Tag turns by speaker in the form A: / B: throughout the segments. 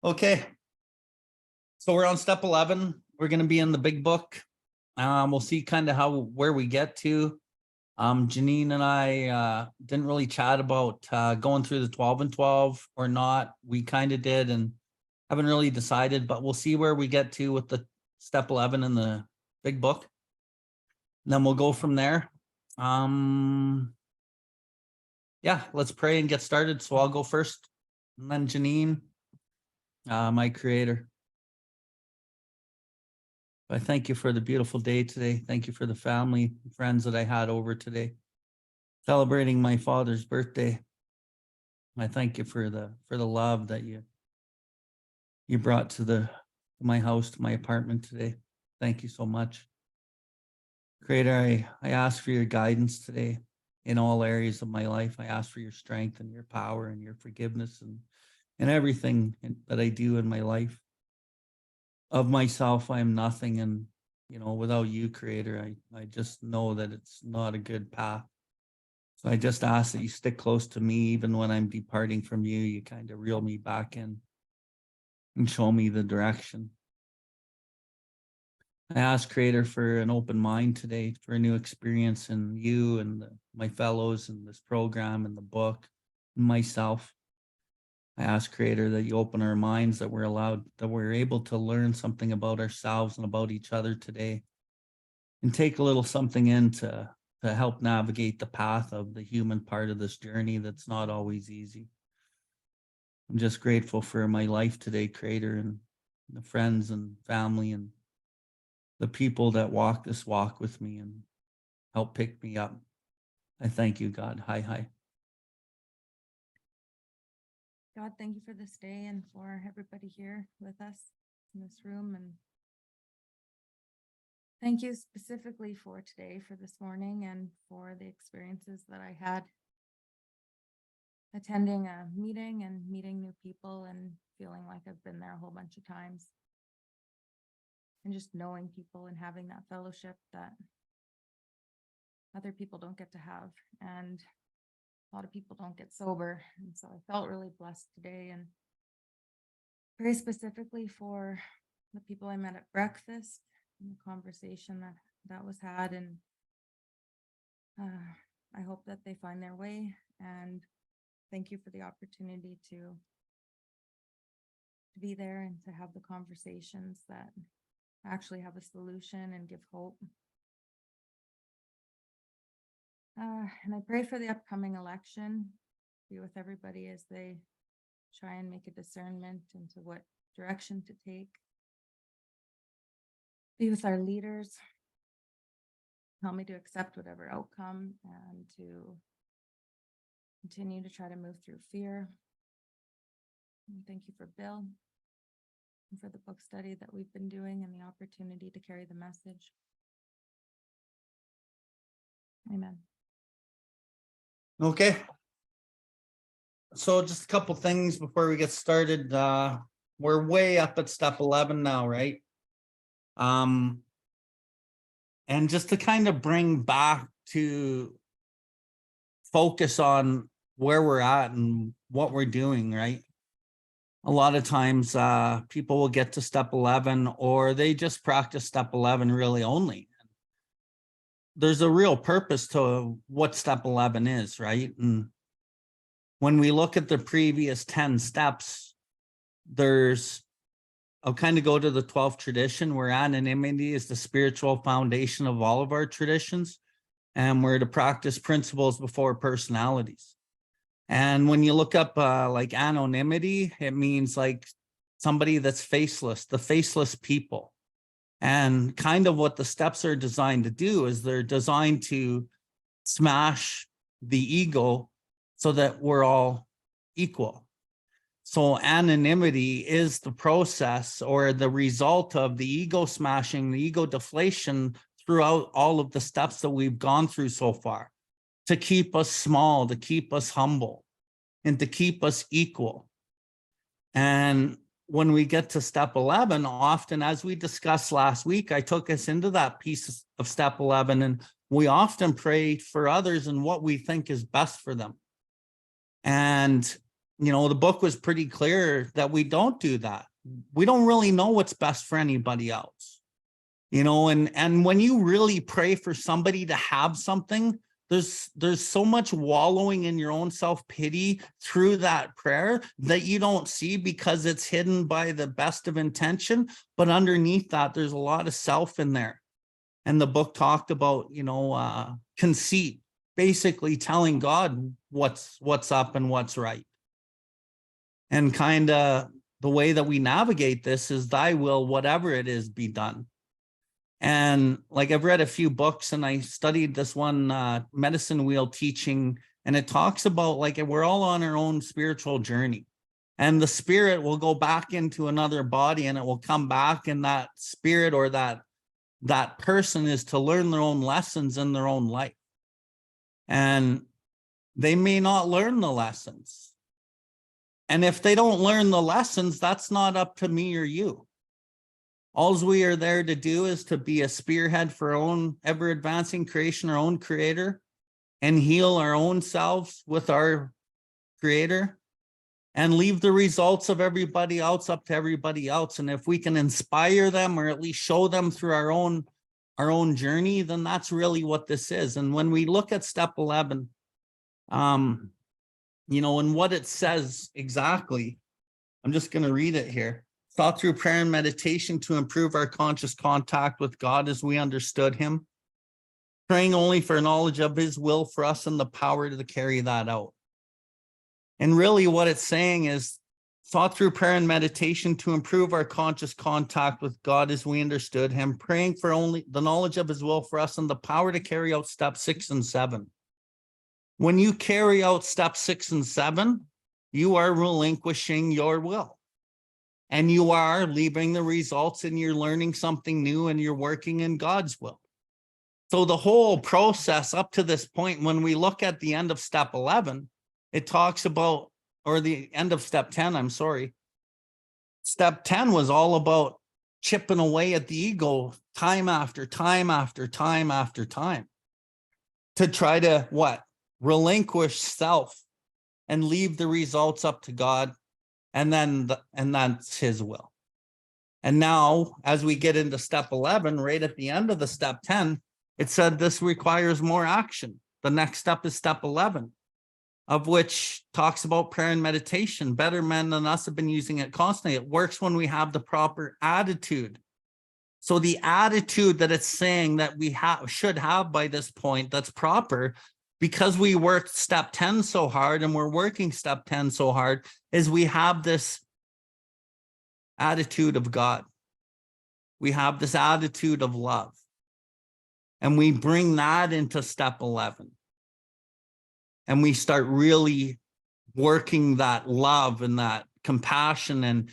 A: Okay. So we're on step 11. We're going to be in the big book. We'll see kind of where we get to. Janine and I didn't really chat about going through the 12 and 12 or not. We kind of did and haven't really decided, but we'll see where we get to with the step 11 in the big book. And then we'll go from there. Yeah, let's pray and get started. So I'll go first, and then Janine, my creator. I thank you for the beautiful day today. Thank you for the family, friends that I had over today, celebrating my father's birthday. I thank you for the love that you brought to my house, to my apartment today. Thank you so much. Creator, I ask for your guidance today in all areas of my life. I ask for your strength and your power and your forgiveness and everything that I do in my life. Of myself, I am nothing. And, without you, Creator, I just know that it's not a good path. So I just ask that you stick close to me, even when I'm departing from you. You kind of reel me back in and show me the direction. I ask, Creator, for an open mind today, for a new experience in you and my fellows in this program and the book and myself. I ask, Creator, that you open our minds, that we're able to learn something about ourselves and about each other today, and take a little something in to help navigate the path of the human part of this journey that's not always easy. I'm just grateful for my life today, Creator, and the friends and family and the people that walk this walk with me and help pick me up. I thank you, God. Hi.
B: God, thank you for this day and for everybody here with us in this room. And thank you specifically for today, for this morning, and for the experiences that I had attending a meeting and meeting new people and feeling like I've been there a whole bunch of times. And just knowing people and having that fellowship that other people don't get to have. And a lot of people don't get sober. And so I felt really blessed today, and pray specifically for the people I met at breakfast and the conversation that was had. And I hope that they find their way, and thank you for the opportunity to be there and to have the conversations that actually have a solution and give hope. And I pray for the upcoming election, be with everybody as they try and make a discernment into what direction to take. Be with our leaders. Help me to accept whatever outcome and to continue to try to move through fear. And thank you for Bill and for the book study that we've been doing and the opportunity to carry the message. Amen.
A: Okay. So just a couple things before we get started. We're way up at step 11 now, right? And just to kind of bring back to focus on where we're at and what we're doing, right? A lot of times people will get to step 11 or they just practice step 11 really only. There's a real purpose to what step 11 is, right? And when we look at the previous 10 steps, I'll kind of go to the 12th tradition where anonymity is the spiritual foundation of all of our traditions. And we're to practice principles before personalities. And when you look up like anonymity, it means like somebody that's faceless, the faceless people. And kind of what the steps are designed to do is they're designed to smash the ego so that we're all equal. So anonymity is the process or the result of the ego smashing, the ego deflation throughout all of the steps that we've gone through so far, to keep us small, to keep us humble, and to keep us equal. And when we get to step 11, often, as we discussed last week, I took us into that piece of step 11, and we often pray for others and what we think is best for them. And the book was pretty clear that we don't do that. We don't really know what's best for anybody else, and when you really pray for somebody to have something, there's so much wallowing in your own self-pity through that prayer that you don't see because it's hidden by the best of intention. But underneath that, there's a lot of self in there. And the book talked about, conceit, basically telling God what's up and what's right. And kind of the way that we navigate this is thy will, whatever it is, be done. And like I've read a few books and I studied this one medicine wheel teaching, and it talks about like we're all on our own spiritual journey, and the spirit will go back into another body and it will come back, and that spirit or that person is to learn their own lessons in their own life. And they may not learn the lessons. And if they don't learn the lessons, that's not up to me or you. All we are there to do is to be a spearhead for our own ever advancing creation, our own creator, and heal our own selves with our creator, and leave the results of everybody else up to everybody else. And if we can inspire them or at least show them through our own journey, then that's really what this is. And when we look at step 11, and what it says exactly, I'm just going to read it here. Thought through prayer and meditation to improve our conscious contact with God as we understood him, praying only for knowledge of his will for us and the power to carry that out. And really what it's saying is thought through prayer and meditation to improve our conscious contact with God as we understood him, praying for only the knowledge of his will for us and the power to carry out step 6 and 7. When you carry out step 6 and 7, you are relinquishing your will. And you are leaving the results, and you're learning something new, and you're working in God's will. So the whole process up to this point, when we look at the end of step 11, it talks about, or the end of step 10, I'm sorry. Step 10 was all about chipping away at the ego time after time after time after time to try to relinquish self and leave the results up to God. And that's his will. And now, as we get into step 11, right at the end of the step 10, it said this requires more action. The next step is step 11, of which talks about prayer and meditation. Better men than us have been using it constantly. It works when we have the proper attitude. So the attitude that it's saying that we should have by this point that's proper, because we worked step 10 so hard and we're working step 10 so hard, is we have this attitude of God. We have this attitude of love. And we bring that into step 11. And we start really working that love and that compassion and,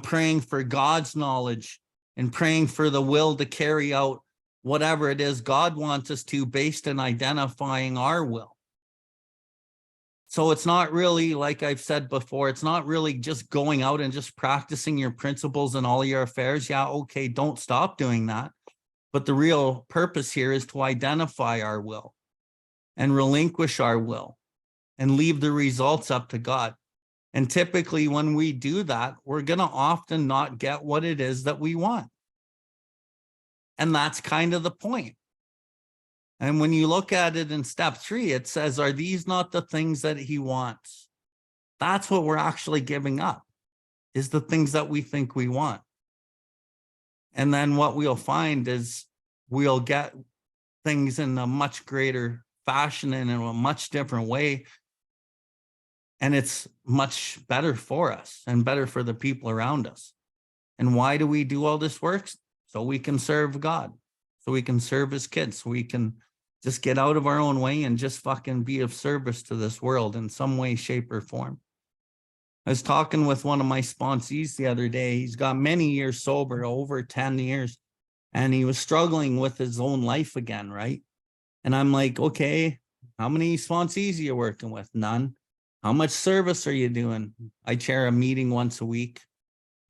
A: praying for God's knowledge and praying for the will to carry out whatever it is God wants us to, based on identifying our will. So it's not really, like I've said before, it's not really just going out and just practicing your principles in all your affairs. Yeah, okay, don't stop doing that. But the real purpose here is to identify our will and relinquish our will and leave the results up to God. And typically when we do that, we're going to often not get what it is that we want. And that's kind of the point. And when you look at it in step 3, it says, are these not the things that he wants? That's what we're actually giving up, is the things that we think we want. And then what we'll find is we'll get things in a much greater fashion and in a much different way. And it's much better for us and better for the people around us. And why do we do all this work? So we can serve God, so we can serve his kids, so we can just get out of our own way and just fucking be of service to this world in some way, shape, or form. I was talking with one of my sponsees the other day. He's got many years sober, over 10 years, and he was struggling with his own life again, right? And I'm like, okay, how many sponsees are you working with? None. How much service are you doing? I chair a meeting once a week,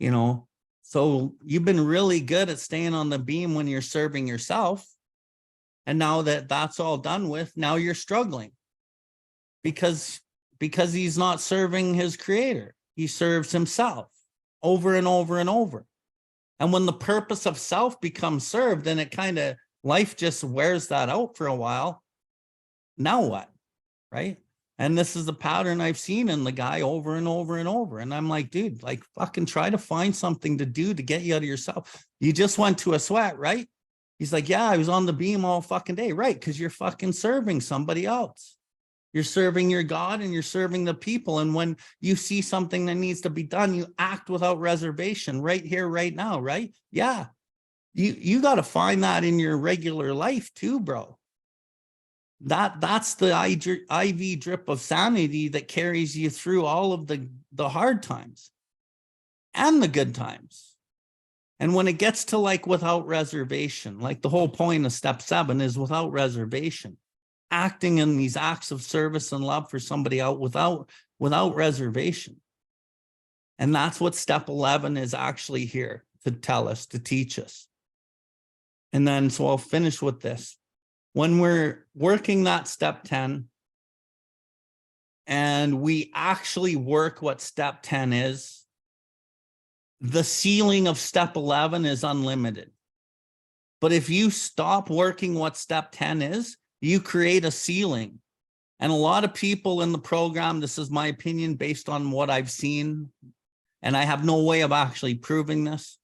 A: So you've been really good at staying on the beam when you're serving yourself. And now that that's all done with, now you're struggling because because he's not serving his creator. He serves himself over and over and over. And when the purpose of self becomes served, then it kind of, life just wears that out for a while. Now what? Right? And this is the pattern I've seen in the guy over and over and over. And I'm like, dude, like fucking try to find something to do to get you out of yourself. You just went to a sweat, right? He's like, yeah, I was on the beam all fucking day. Right. Because you're fucking serving somebody else. You're serving your God and you're serving the people. And when you see something that needs to be done, you act without reservation right here, right now, right? Yeah. You got to find that in your regular life too, bro. That's the IV drip of sanity that carries you through all of the hard times and the good times. And when it gets to like without reservation, like the whole point of step 7 is without reservation, acting in these acts of service and love for somebody else without reservation. And that's what step 11 is actually here to tell us, to teach us. And then, so I'll finish with this. When we're working that step 10 and we actually work what step 10 is, the ceiling of step 11 is unlimited. But if you stop working what step 10 is, you create a ceiling. And a lot of people in the program, this is my opinion based on what I've seen, and I have no way of actually proving this,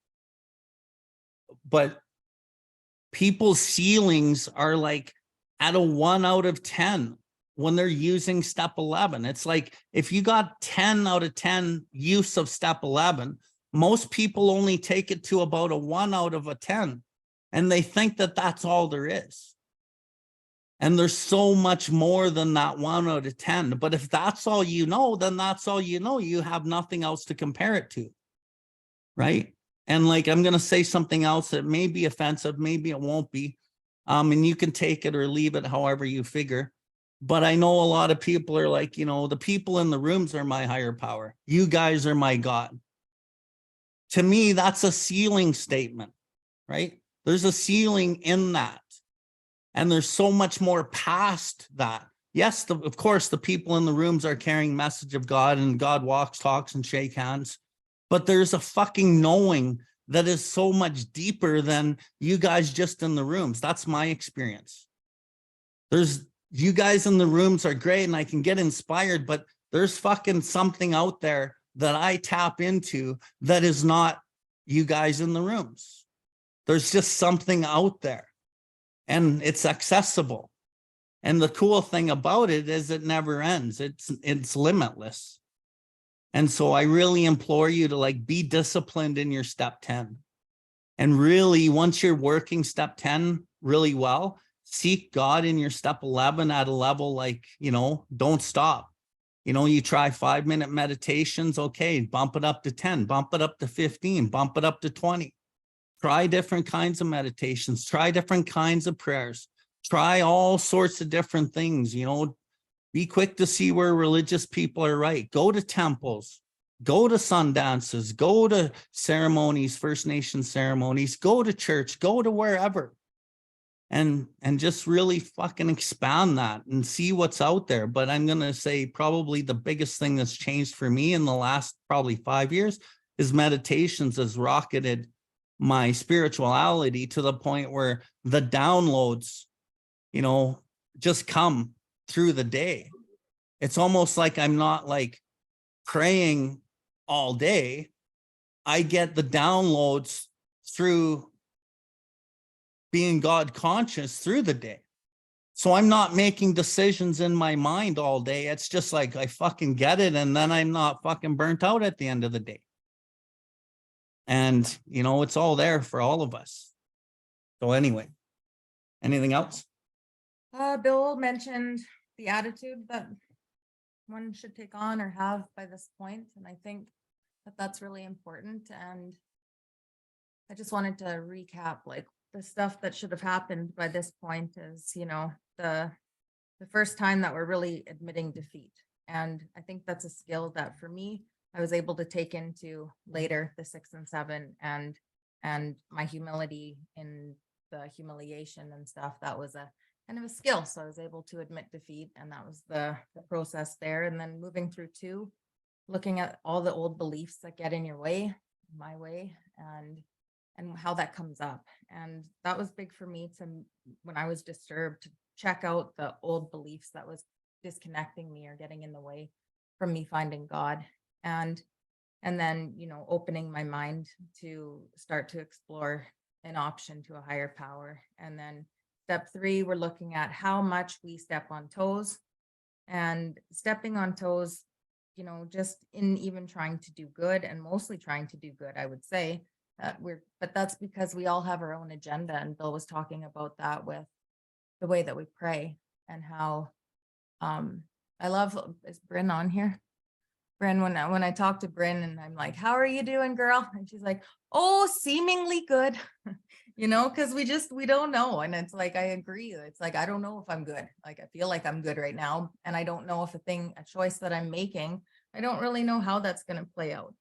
A: but people's ceilings are like at a 1 out of 10 when they're using step 11. It's like if you got 10 out of 10 use of step 11, most people only take it to about a 1 out of a 10, and they think that that's all there is. And there's so much more than that 1 out of 10. But if that's all you know, then that's all you know. You have nothing else to compare it to, right? And like, I'm going to say something else that may be offensive, maybe it won't be. And you can take it or leave it however you figure. But I know a lot of people are like, you know, the people in the rooms are my higher power. You guys are my God. To me, that's a ceiling statement, right? There's a ceiling in that. And there's so much more past that. Yes, of course, the people in the rooms are carrying message of God, and God walks, talks, and shake hands. But there's a fucking knowing that is so much deeper than you guys just in the rooms. That's my experience. You guys in the rooms are great and I can get inspired, but there's fucking something out there that I tap into that is not you guys in the rooms. There's just something out there and it's accessible. And the cool thing about it is it never ends. It's limitless. And so I really implore you to like be disciplined in your step 10. And really, once you're working step 10 really well, seek God in your step 11 at a level like, you know, don't stop. You know, you try 5-minute meditations. Okay, bump it up to 10, bump it up to 15, bump it up to 20. Try different kinds of meditations, try different kinds of prayers, try all sorts of different things, you know. Be quick to see where religious people are right. Go to temples, go to sun dances, go to ceremonies, First Nation ceremonies, go to church, go to wherever. And just really fucking expand that and see what's out there. But I'm going to say probably the biggest thing that's changed for me in the last probably 5 years is meditations has rocketed my spirituality to the point where the downloads, you know, just come through the day. It's almost like I'm not like praying all day. I get the downloads through being God conscious through the day. So I'm not making decisions in my mind all day. It's just like I fucking get it. And then I'm not fucking burnt out at the end of the day. And, you know, it's all there for all of us. So anyway, anything else?
B: Bill mentioned the attitude that one should take on or have by this point, and I think that that's really important. And I just wanted to recap like the stuff that should have happened by this point is, you know, the first time that we're really admitting defeat. And I think that's a skill that for me, I was able to take into later, the 6 and 7, and my humility in the humiliation and stuff. That was a kind of a skill. So I was able to admit defeat, and that was the process there. And then moving through 2, looking at all the old beliefs that get in your way, my way, and how that comes up. And that was big for me to, when I was disturbed, to check out the old beliefs that was disconnecting me or getting in the way from me finding God. And then, you know, opening my mind to start to explore an option to a higher power. And then step 3, we're looking at how much we step on toes, and stepping on toes, you know, just in even trying to do good, and mostly trying to do good, I would say. But that's because we all have our own agenda. And Bill was talking about that with the way that we pray, and how, I love, is Bryn on here? Bryn, when I talk to Bryn and I'm like, how are you doing, girl? And she's like, oh, seemingly good, you know, because we don't know. And it's like, I agree. It's like, I don't know if I'm good. Like, I feel like I'm good right now. And I don't know if a choice that I'm making, I don't really know how that's going to play out.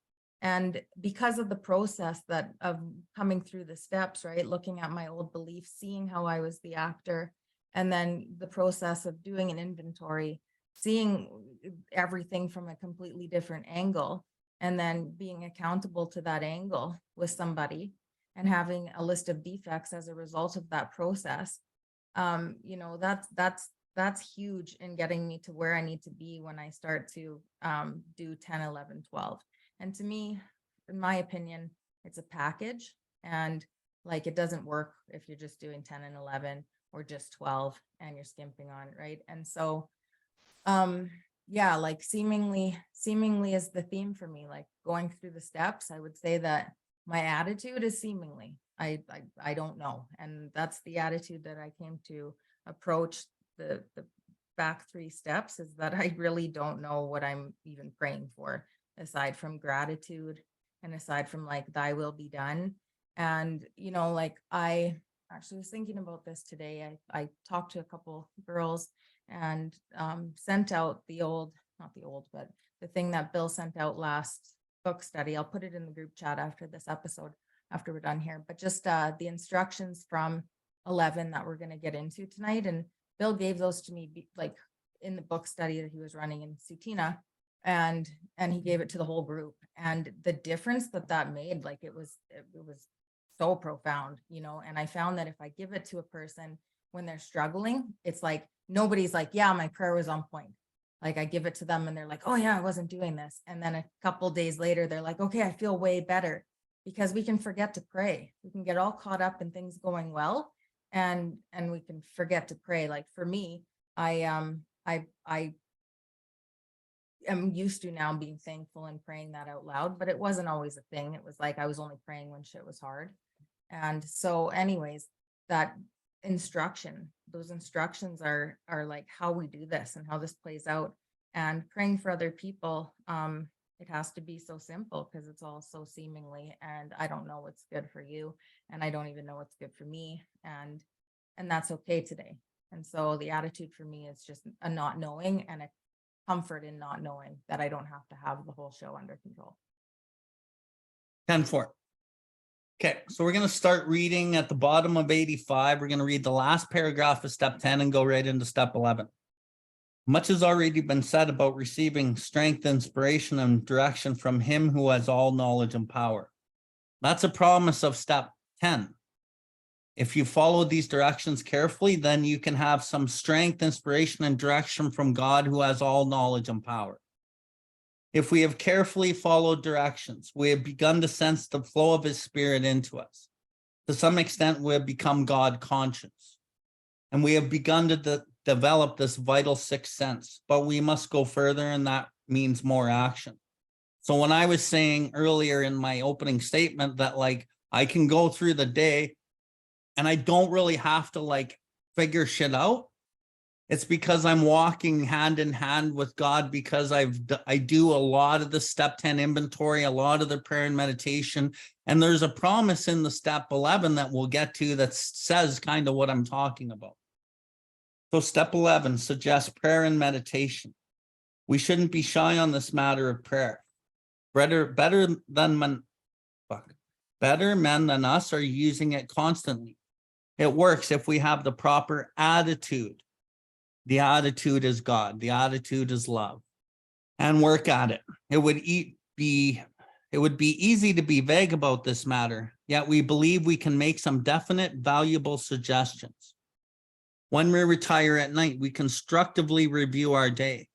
B: And because of the process of coming through the steps, right, looking at my old beliefs, seeing how I was the actor, and then the process of doing an inventory, seeing everything from a completely different angle, and then being accountable to that angle with somebody, and having a list of defects as a result of that process. You know, that's huge in getting me to where I need to be when I start to do 10, 11, 12. And to me, in my opinion, it's a package, and like, it doesn't work if you're just doing 10 and 11 or just 12 and you're skimping on it, right? And so yeah, like seemingly is the theme for me. Like, going through the steps, I would say that my attitude is seemingly. I don't know. And that's the attitude that I came to approach the back 3 steps, is that I really don't know what I'm even praying for, aside from gratitude, and aside from like, thy will be done. And, you know, like, I actually was thinking about this today. I talked to a couple girls, and sent out but the thing that Bill sent out last book study. I'll put it in the group chat after this episode, after we're done here, but just the instructions from 11 that we're going to get into tonight. And Bill gave those to me like in the book study that he was running in Sutina, and he gave it to the whole group. And the difference that made, like, it was so profound, you know. And I found that if I give it to a person when they're struggling, it's like, nobody's like, yeah, my prayer was on point. Like, I give it to them and they're like, oh yeah, I wasn't doing this. And then a couple days later, they're like, okay, I feel way better. Because we can forget to pray. We can get all caught up in things going well, and we can forget to pray. Like, for me, I am used to now being thankful and praying that out loud, but it wasn't always a thing. It was like, I was only praying when shit was hard. And so anyways, those instructions are like how we do this and how this plays out. And praying for other people, it has to be so simple, because it's all so seemingly, and I don't know what's good for you, and I don't even know what's good for me, and that's okay today. And so the attitude for me is just a not knowing, and a comfort in not knowing that I don't have to have the whole show under control.
A: 10-4. Okay, so we're going to start reading at the bottom of 85. We're going to read the last paragraph of step 10 and go right into step 11. Much has already been said about receiving strength, inspiration, and direction from him who has all knowledge and power. That's a promise of step 10. If you follow these directions carefully, then you can have some strength, inspiration, and direction from God who has all knowledge and power. If we have carefully followed directions, we have begun to sense the flow of his spirit into us. To some extent, we have become God conscious, and we have begun to develop this vital sixth sense, but we must go further, and that means more action. So when I was saying earlier in my opening statement that, like, I can go through the day and I don't really have to like figure shit out, it's because I'm walking hand in hand with God, because I do a lot of the step 10 inventory, a lot of the prayer and meditation. And there's a promise in the step 11 that we'll get to that says kind of what I'm talking about. So step 11 suggests prayer and meditation. We shouldn't be shy on this matter of prayer. Better men than us are using it constantly. It works if we have the proper attitude. The attitude is God. The attitude is love. And work at it. It would be easy to be vague about this matter, yet we believe we can make some definite, valuable suggestions. When we retire at night, we constructively review our day.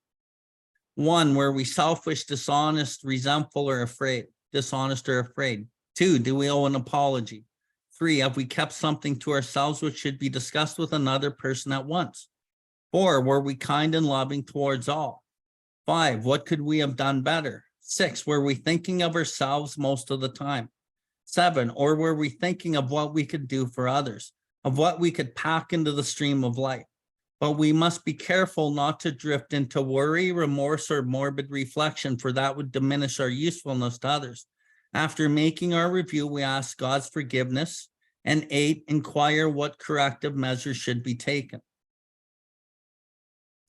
A: 1, were we selfish, dishonest, resentful, or afraid? Dishonest or afraid. 2, do we owe an apology? 3, have we kept something to ourselves which should be discussed with another person at once? 4, were we kind and loving towards all? 5, what could we have done better? 6, were we thinking of ourselves most of the time? 7, or were we thinking of what we could do for others, of what we could pack into the stream of life? But we must be careful not to drift into worry, remorse, or morbid reflection, for that would diminish our usefulness to others. After making our review, we ask God's forgiveness. And 8, inquire what corrective measures should be taken.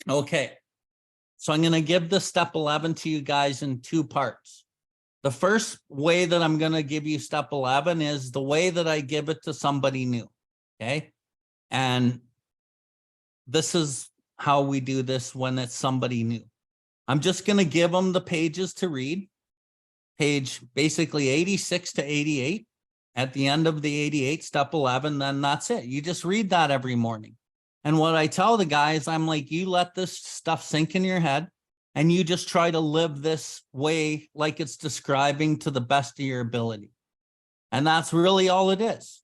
A: Okay. So I'm going to give the step 11 to you guys in 2 parts. The first way that I'm going to give you step 11 is the way that I give it to somebody new. Okay. And this is how we do this when it's somebody new. I'm just going to give them the pages to read. Page basically 86 to 88. At the end of the 88, step 11, then that's it. You just read that every morning. And what I tell the guys, I'm like, you let this stuff sink in your head and you just try to live this way like it's describing to the best of your ability. And that's really all it is.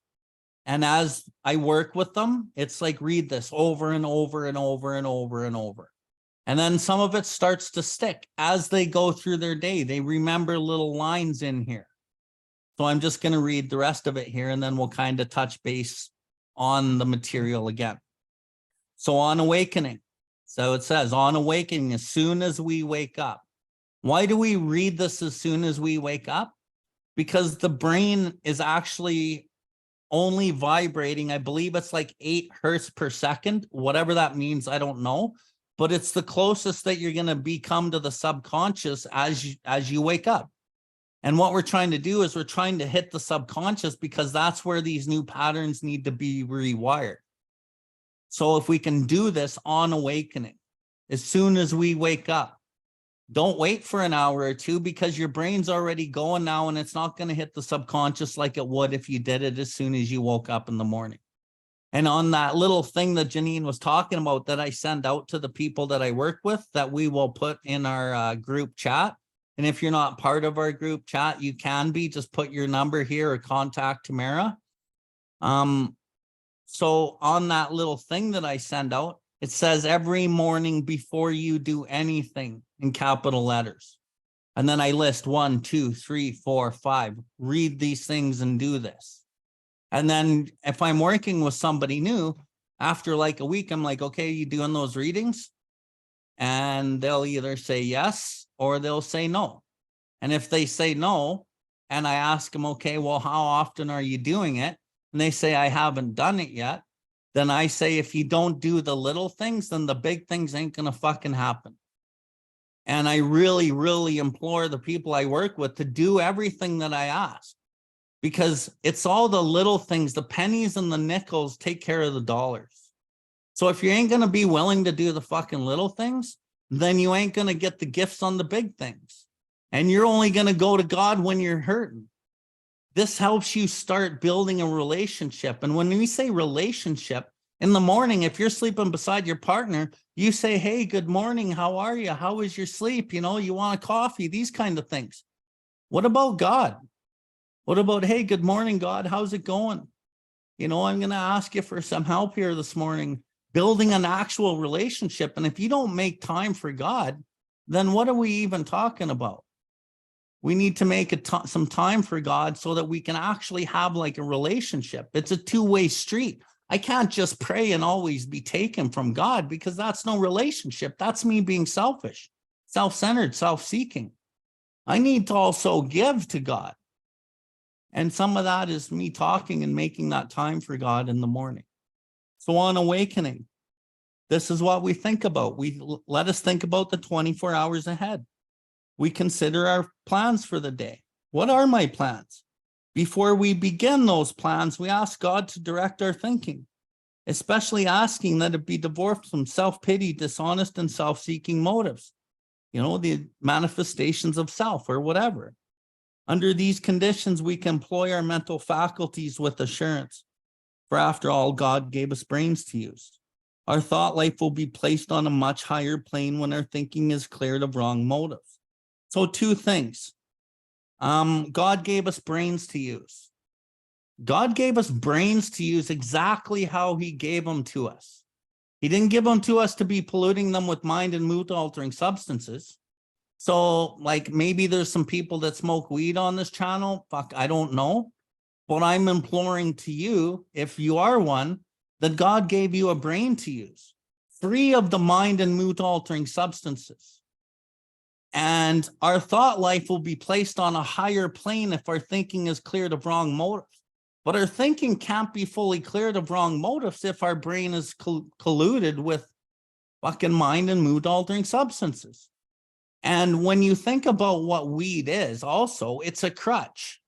A: And as I work with them, it's like, read this over and over and over and over and over. And then some of it starts to stick as they go through their day. They remember little lines in here. So I'm just going to read the rest of it here, and then we'll kind of touch base on the material again. So on awakening. So it says, on awakening, as soon as we wake up. Why do we read this as soon as we wake up? Because the brain is actually only vibrating. I believe it's like 8 hertz per second, whatever that means. I don't know, but it's the closest that you're going to become to the subconscious as you wake up. And what we're trying to do is we're trying to hit the subconscious, because that's where these new patterns need to be rewired. So if we can do this on awakening, as soon as we wake up, don't wait for an hour or 2, because your brain's already going now and it's not going to hit the subconscious like it would if you did it as soon as you woke up in the morning. And on that little thing that Janine was talking about that I send out to the people that I work with, that we will put in our group chat. And if you're not part of our group chat, you can be. Just put your number here or contact Tamara. So on that little thing that I send out, it says every morning before you do anything in capital letters. And then I list 1, 2, 3, 4, 5. Read these things and do this. And then if I'm working with somebody new, after like a week, I'm like, okay, you doing those readings? And they'll either say yes or they'll say no. And if they say no, and I ask them, okay, well, how often are you doing it? And they say, I haven't done it yet. Then I say, if you don't do the little things, then the big things ain't going to fucking happen. And I really, really implore the people I work with to do everything that I ask, because it's all the little things, the pennies and the nickels take care of the dollars. So if you ain't going to be willing to do the fucking little things, then you ain't going to get the gifts on the big things. And you're only going to go to God when you're hurting. This helps you start building a relationship. And when we say relationship, in the morning, if you're sleeping beside your partner, you say, hey, good morning. How are you? How was your sleep? You know, you want a coffee, these kind of things. What about God? What about, hey, good morning, God. How's it going? You know, I'm going to ask you for some help here this morning, building an actual relationship. And if you don't make time for God, then what are we even talking about? We need to make some time for God so that we can actually have like a relationship. It's a two-way street. I can't just pray and always be taken from God, because that's no relationship. That's me being selfish, self-centered, self-seeking. I need to also give to God. And some of that is me talking and making that time for God in the morning. So on awakening, this is what we think about. Let us think about the 24 hours ahead. We consider our plans for the day. What are my plans? Before we begin those plans, we ask God to direct our thinking, especially asking that it be divorced from self-pity, dishonest, and self-seeking motives. You know, the manifestations of self or whatever. Under these conditions, we can employ our mental faculties with assurance. For after all, God gave us brains to use. Our thought life will be placed on a much higher plane when our thinking is cleared of wrong motives. So two things. God gave us brains to use. God gave us brains to use exactly how he gave them to us. He didn't give them to us to be polluting them with mind and mood altering substances. So like maybe there's some people that smoke weed on this channel. Fuck, I don't know. But I'm imploring to you, if you are one, that God gave you a brain to use, free of the mind and mood altering substances. And our thought life will be placed on a higher plane if our thinking is cleared of wrong motives. But our thinking can't be fully cleared of wrong motives if our brain is colluded with fucking mind and mood altering substances. And when you think about what weed is also, it's a crutch.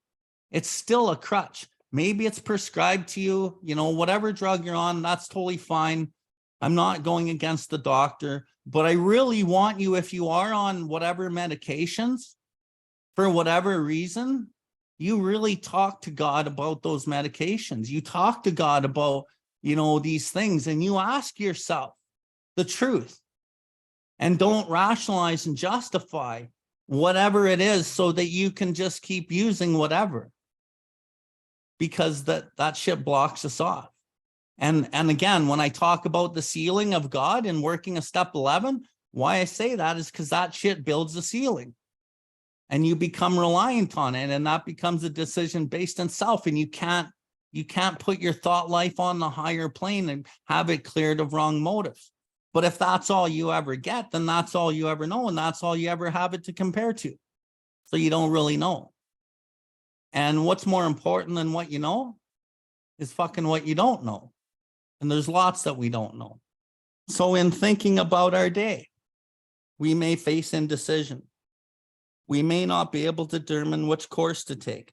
A: It's still a crutch. Maybe it's prescribed to you, you know, whatever drug you're on, that's totally fine. I'm not going against the doctor, but I really want you, if you are on whatever medications, for whatever reason, you really talk to God about those medications. You talk to God about, you know, these things, and you ask yourself the truth, and don't rationalize and justify whatever it is so that you can just keep using whatever, because that shit blocks us off. And again, when I talk about the ceiling of God and working a step 11, why I say that is because that shit builds a ceiling and you become reliant on it, and that becomes a decision based on self, and you can't put your thought life on the higher plane and have it cleared of wrong motives. But if that's all you ever get, then that's all you ever know, and that's all you ever have it to compare to. So you don't really know. And what's more important than what you know is fucking what you don't know. And there's lots that we don't know. So in thinking about our day, we may face indecision. We may not be able to determine which course to take.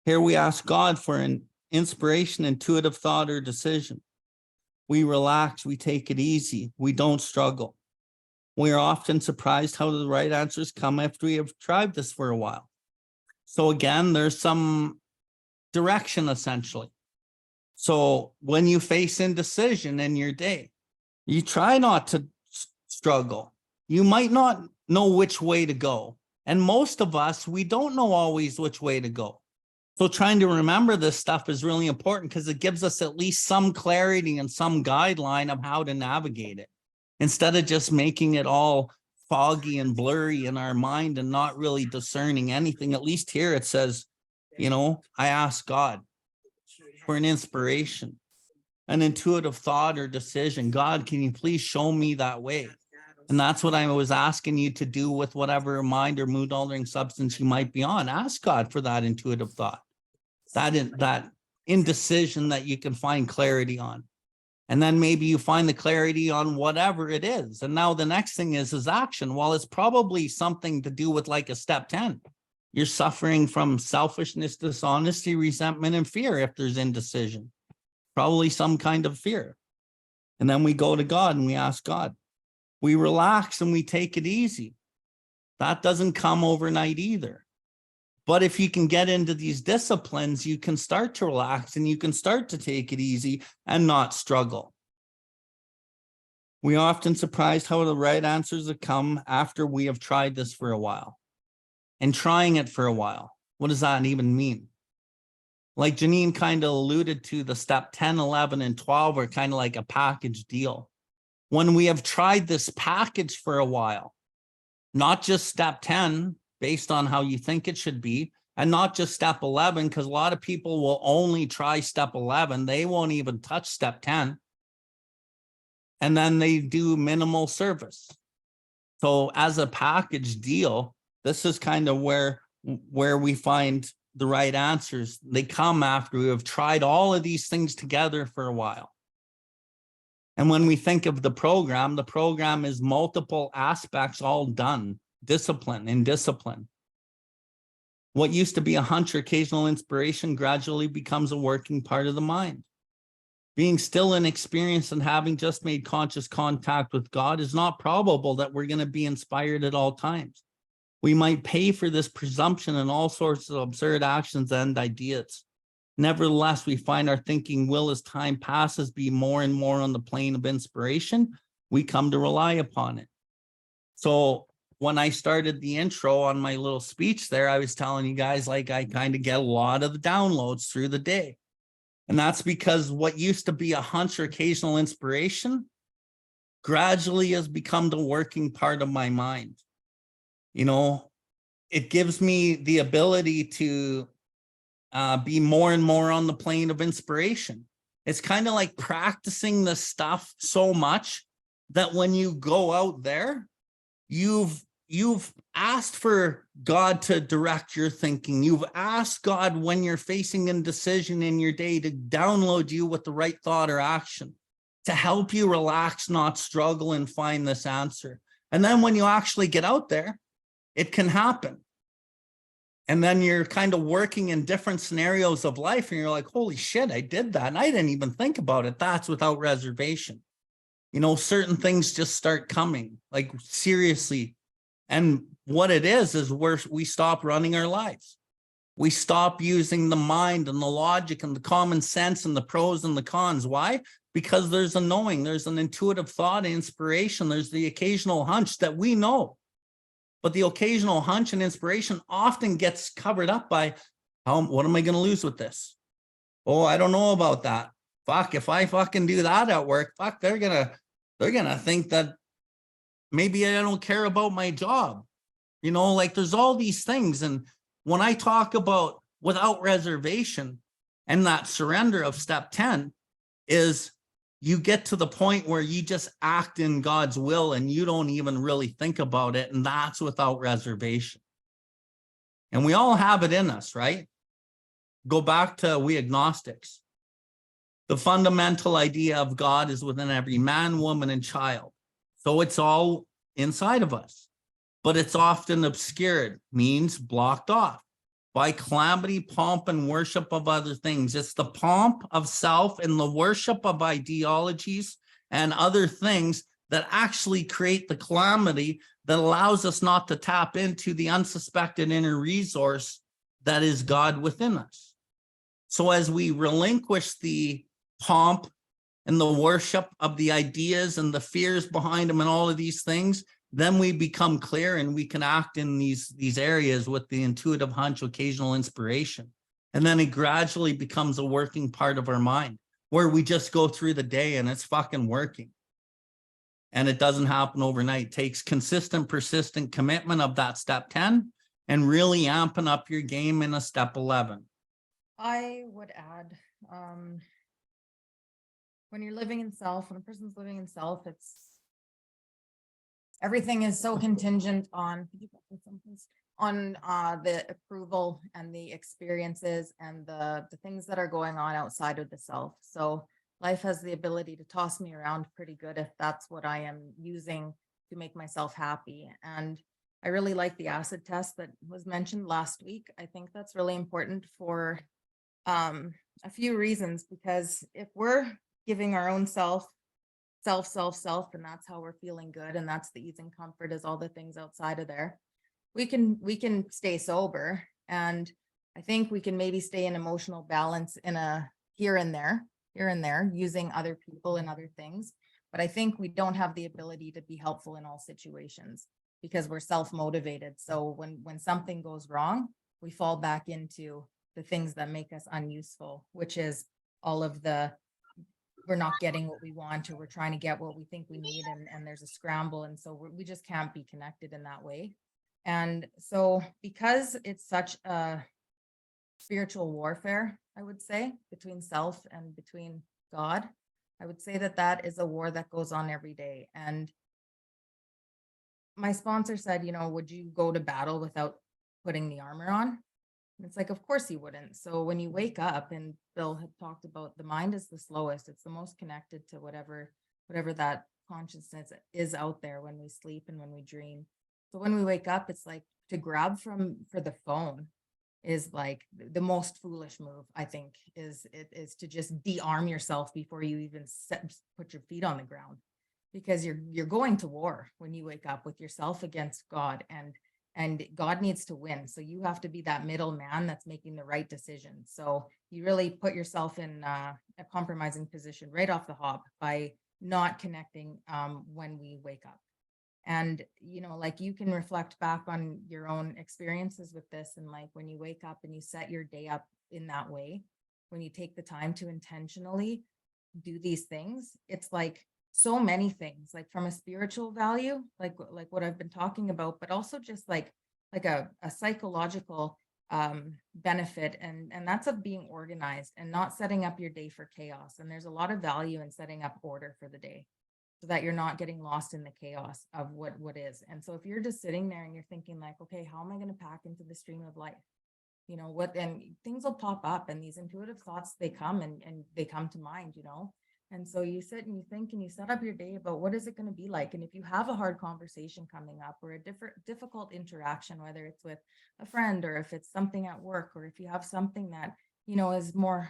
A: Here we ask God for an inspiration, intuitive thought, or decision. We relax, we take it easy, we don't struggle. We are often surprised how the right answers come after we have tried this for a while. So again, there's some direction essentially. So when you face indecision in your day, you try not to struggle. You might not know which way to go. And most of us, we don't know always which way to go. So trying to remember this stuff is really important because it gives us at least some clarity and some guideline of how to navigate it, instead of just making it all foggy and blurry in our mind and not really discerning anything. At least here it says, you know, I ask God for an inspiration, an intuitive thought or decision. God, can you please show me that way? And that's what I was asking you to do with whatever mind or mood altering substance you might be on. Ask God for that intuitive thought, that indecision that you can find clarity on. And then maybe you find the clarity on whatever it is. And now the next thing is action. Well, it's probably something to do with like a step 10. You're suffering from selfishness, dishonesty, resentment, and fear. If there's indecision, probably some kind of fear. And then we go to God and we ask God. We relax and we take it easy. That doesn't come overnight either. But if you can get into these disciplines, you can start to relax and you can start to take it easy and not struggle. We are often surprised how the right answers have come after we have tried this for a while. And trying it for a while, what does that even mean? Like Janine kind of alluded to, the step 10, 11, and 12 are kind of like a package deal. When we have tried this package for a while, not just step 10, based on how you think it should be, and not just step 11, because a lot of people will only try step 11. They won't even touch step 10. And then they do minimal service. So as a package deal, this is kind of where we find the right answers. They come after we have tried all of these things together for a while. And when we think of the program is multiple aspects all done, discipline. What used to be a hunch or occasional inspiration gradually becomes a working part of the mind. Being still inexperienced and having just made conscious contact with God is not probable that we're going to be inspired at all times. We might pay for this presumption in all sorts of absurd actions and ideas. Nevertheless, we find our thinking will, as time passes, be more and more on the plane of inspiration. We come to rely upon it. So when I started the intro on my little speech there, I was telling you guys, like, I kind of get a lot of the downloads through the day. And that's because what used to be a hunch or occasional inspiration gradually has become the working part of my mind. You know, it gives me the ability to be more and more on the plane of inspiration. It's kind of like practicing the stuff so much that when you go out there, you've asked for God to direct your thinking. You've asked God, when you're facing indecision in your day, to download you with the right thought or action, to help you relax, not struggle, and find this answer. And then when you actually get out there, it can happen. And then you're kind of working in different scenarios of life, and you're like, holy shit, I did that. And I didn't even think about it. That's without reservation. You know, certain things just start coming, like, seriously. And what it is we stop running our lives. We stop using the mind and the logic and the common sense and the pros and the cons. Why? Because there's a knowing, there's an intuitive thought, inspiration, there's the occasional hunch that we know. But the occasional hunch and inspiration often gets covered up by, what am I going to lose with this? Oh, I don't know about that. Fuck, if I fucking do that at work, fuck, they're gonna think that maybe I don't care about my job. You know, like, there's all these things. And when I talk about without reservation and that surrender of step 10 is you get to the point where you just act in God's will and you don't even really think about it. And that's without reservation. And we all have it in us, right? Go back to we agnostics. The fundamental idea of God is within every man, woman, and child. So it's all inside of us, but it's often obscured, means blocked off by calamity, pomp, and worship of other things. It's the pomp of self and the worship of ideologies and other things that actually create the calamity that allows us not to tap into the unsuspected inner resource that is God within us. So as we relinquish the pomp and the worship of the ideas and the fears behind them and all of these things, then we become clear and we can act in these areas with the intuitive hunch, occasional inspiration. And then it gradually becomes a working part of our mind where we just go through the day and it's fucking working. And it doesn't happen overnight. It takes consistent, persistent commitment of that step 10 and really amping up your game in a step 11.
B: I would add, when you're living in self, when a person's living in self, everything is so contingent on the approval and the experiences and the things that are going on outside of the self. So life has the ability to toss me around pretty good if that's what I am using to make myself happy. And I really like the acid test that was mentioned last week. I think that's really important for a few reasons, because if we're giving our own self, and that's how we're feeling good, and that's the ease and comfort is all the things outside of there, we can stay sober. And I think we can maybe stay in emotional balance in a here and there using other people and other things. But I think we don't have the ability to be helpful in all situations because we're self-motivated. So when something goes wrong, we fall back into the things that make us unuseful, which is all of we're not getting what we want, or we're trying to get what we think we need, and there's a scramble. And so we just can't be connected in that way. And so because it's such a spiritual warfare, I would say, between self and between God, I would say that is a war that goes on every day. And my sponsor said, would you go to battle without putting the armor on? And it's like, of course you wouldn't. So when you wake up, and Bill had talked about, the mind is the slowest. It's the most connected to whatever that consciousness is out there when we sleep and when we dream. So when we wake up, it's like to grab for the phone
C: is like the most foolish move, I think, is to just de-arm yourself before you even put your feet on the ground, because you're going to war when you wake up with yourself against God, and God needs to win. So you have to be that middleman that's making the right decision. So you really put yourself in a compromising position right off the hop by not connecting when we wake up. And, you know, like you can reflect back on your own experiences with this. And like when you wake up and you set your day up in that way, when you take the time to intentionally do these things, it's like so many things, like from a spiritual value, like what I've been talking about, but also just like a psychological benefit. And that's of being organized and not setting up your day for chaos. And there's a lot of value in setting up order for the day, so that you're not getting lost in the chaos of what is. And so if you're just sitting there and you're thinking like, okay, how am I going to pack into the stream of life? You know what, and things will pop up, and these intuitive thoughts, they come and they come to mind, you know. And so you sit and you think and you set up your day about what is it going to be like. And if you have a hard conversation coming up, or a difficult interaction, whether it's with a friend, or if it's something at work, or if you have something that, you know, is more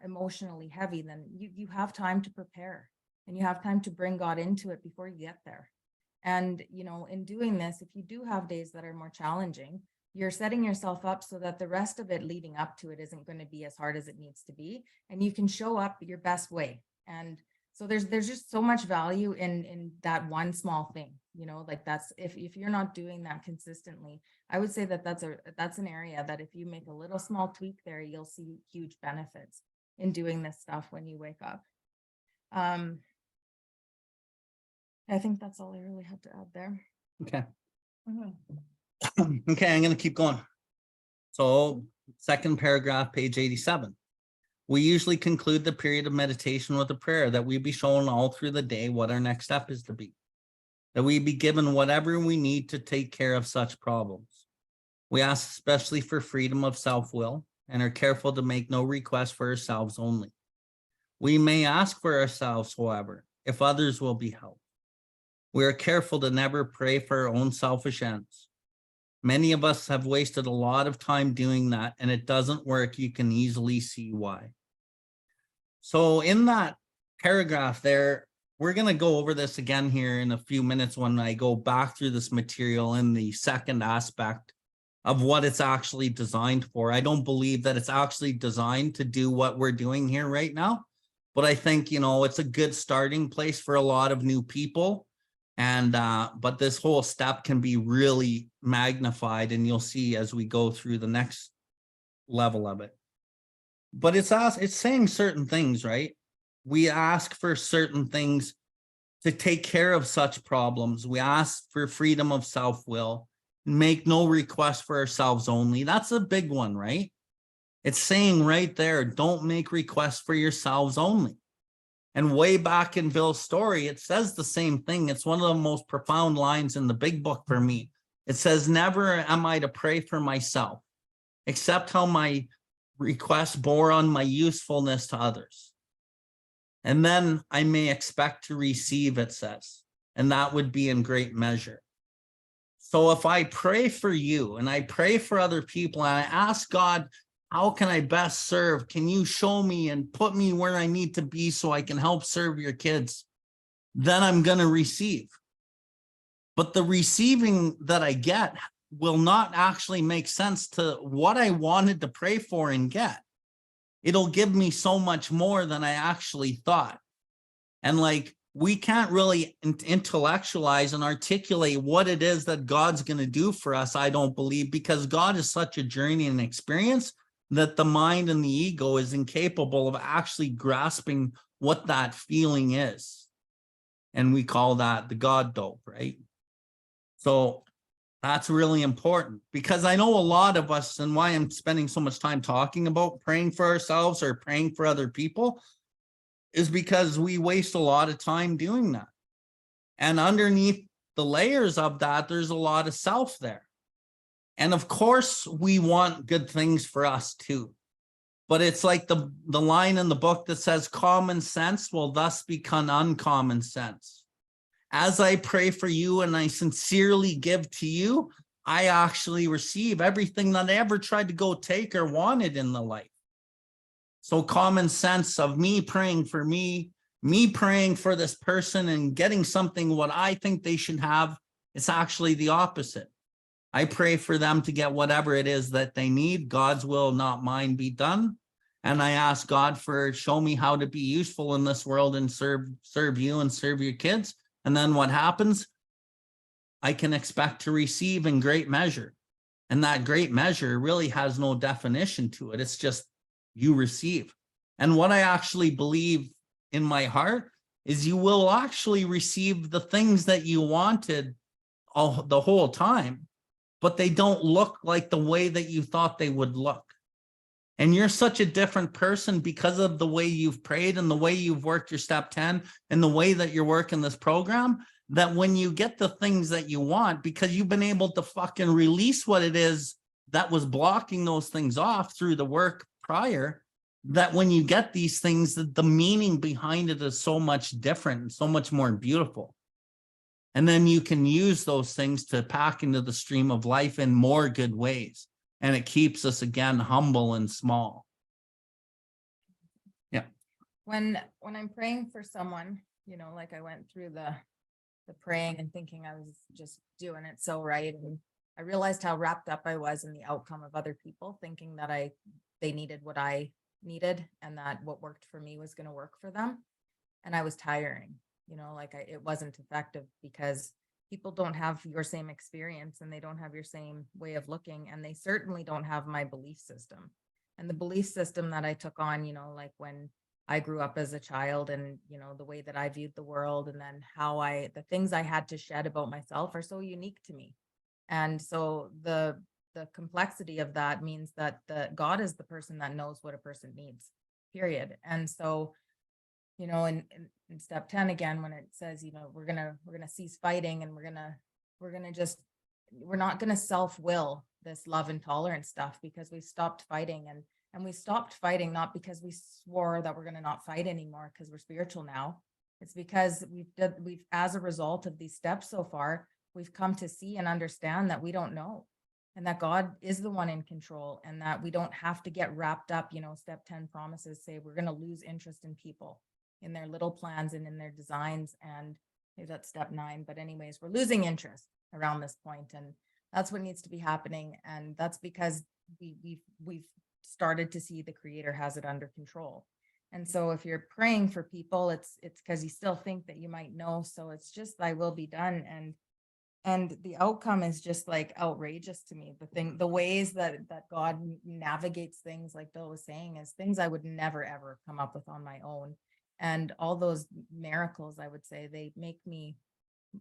C: emotionally heavy, then you have time to prepare. And you have time to bring God into it before you get there. And, you know, in doing this, if you do have days that are more challenging, you're setting yourself up so that the rest of it leading up to it isn't going to be as hard as it needs to be. And you can show up your best way. And so there's just so much value in that one small thing, you know, like that's, if you're not doing that consistently, I would say that that's an area that if you make a little small tweak there, you'll see huge benefits in doing this stuff when you wake up. I think that's all I really have to add there.
A: Okay. Okay, I'm going to keep going. So second paragraph, page 87. We usually conclude the period of meditation with a prayer that we be shown all through the day what our next step is to be, that we be given whatever we need to take care of such problems. We ask especially for freedom of self-will and are careful to make no request for ourselves only. We may ask for ourselves, however, if others will be helped. We are careful to never pray for our own selfish ends. Many of us have wasted a lot of time doing that, and it doesn't work. You can easily see why. So in that paragraph there, we're going to go over this again here in a few minutes when I go back through this material in the second aspect of what it's actually designed for. I don't believe that it's actually designed to do what we're doing here right now, but I think, you know, it's a good starting place for a lot of new people. And but this whole step can be really magnified, and you'll see as we go through the next level of it. But it's saying certain things, right? We ask for certain things to take care of such problems. We ask for freedom of self-will, make no request for ourselves only. That's a big one, right? It's saying right there, don't make requests for yourselves only. And way back in Bill's story, it says the same thing. It's one of the most profound lines in the big book for me. It says, never am I to pray for myself, except how my requests bore on my usefulness to others. And then I may expect to receive, it says, and that would be in great measure. So if I pray for you and I pray for other people and I ask God, how can I best serve? Can you show me and put me where I need to be so I can help serve your kids? Then I'm going to receive. But the receiving that I get will not actually make sense to what I wanted to pray for and get. It'll give me so much more than I actually thought. And like, we can't really intellectualize and articulate what it is that God's going to do for us, I don't believe, because God is such a journey and experience that the mind and the ego is incapable of actually grasping what that feeling is. And we call that the God dope, right? So that's really important, because I know a lot of us, and why I'm spending so much time talking about praying for ourselves or praying for other people, is because we waste a lot of time doing that. And underneath the layers of that, there's a lot of self there. And of course, we want good things for us too. But it's like the line in the book that says, common sense will thus become uncommon sense. As I pray for you and I sincerely give to you, I actually receive everything that I ever tried to go take or wanted in the life. So common sense of me praying for me praying for this person and getting something what I think they should have, it's actually the opposite. I pray for them to get whatever it is that they need. God's will, not mine, be done. And I ask God for show me how to be useful in this world and serve you and serve your kids. And then what happens? I can expect to receive in great measure. And that great measure really has no definition to it. It's just you receive. And what I actually believe in my heart is you will actually receive the things that you wanted the whole time, but they don't look like the way that you thought they would look. And you're such a different person because of the way you've prayed and the way you've worked your step 10 and the way that you're working this program, that when you get the things that you want, because you've been able to fucking release what it is that was blocking those things off through the work prior, that when you get these things, that the meaning behind it is so much different and so much more beautiful. And then you can use those things to pack into the stream of life in more good ways. And it keeps us again humble and small. Yeah.
C: When I'm praying for someone, you know, like I went through the praying and thinking I was just doing it so right. And I realized how wrapped up I was in the outcome of other people, thinking that they needed what I needed and that what worked for me was going to work for them. And I was tiring, you know, like it wasn't effective because people don't have your same experience and they don't have your same way of looking, and they certainly don't have my belief system. And the belief system that I took on, you know, like when I grew up as a child and, you know, the way that I viewed the world, and then how the things I had to shed about myself are so unique to me. And so the complexity of that means that God is the person that knows what a person needs, period. And so, you know, in step 10 again, when it says, you know, we're gonna cease fighting, and we're not gonna self-will this love and tolerance stuff, because we stopped fighting, and we stopped fighting not because we swore that we're gonna not fight anymore because we're spiritual now. It's because we've as a result of these steps so far, we've come to see and understand that we don't know, and that God is the one in control, and that we don't have to get wrapped up. You know, step 10 promises say we're going to lose interest in people, in their little plans and in their designs. And maybe that's step 9, but anyways, we're losing interest around this point, and that's what needs to be happening. And that's because we've started to see the Creator has it under control. And so if you're praying for people, it's because you still think that you might know. So it's just thy will be done. And the outcome is just like outrageous to me. The ways that God navigates things, like Bill was saying, is things I would never, ever come up with on my own. And all those miracles, I would say, they make me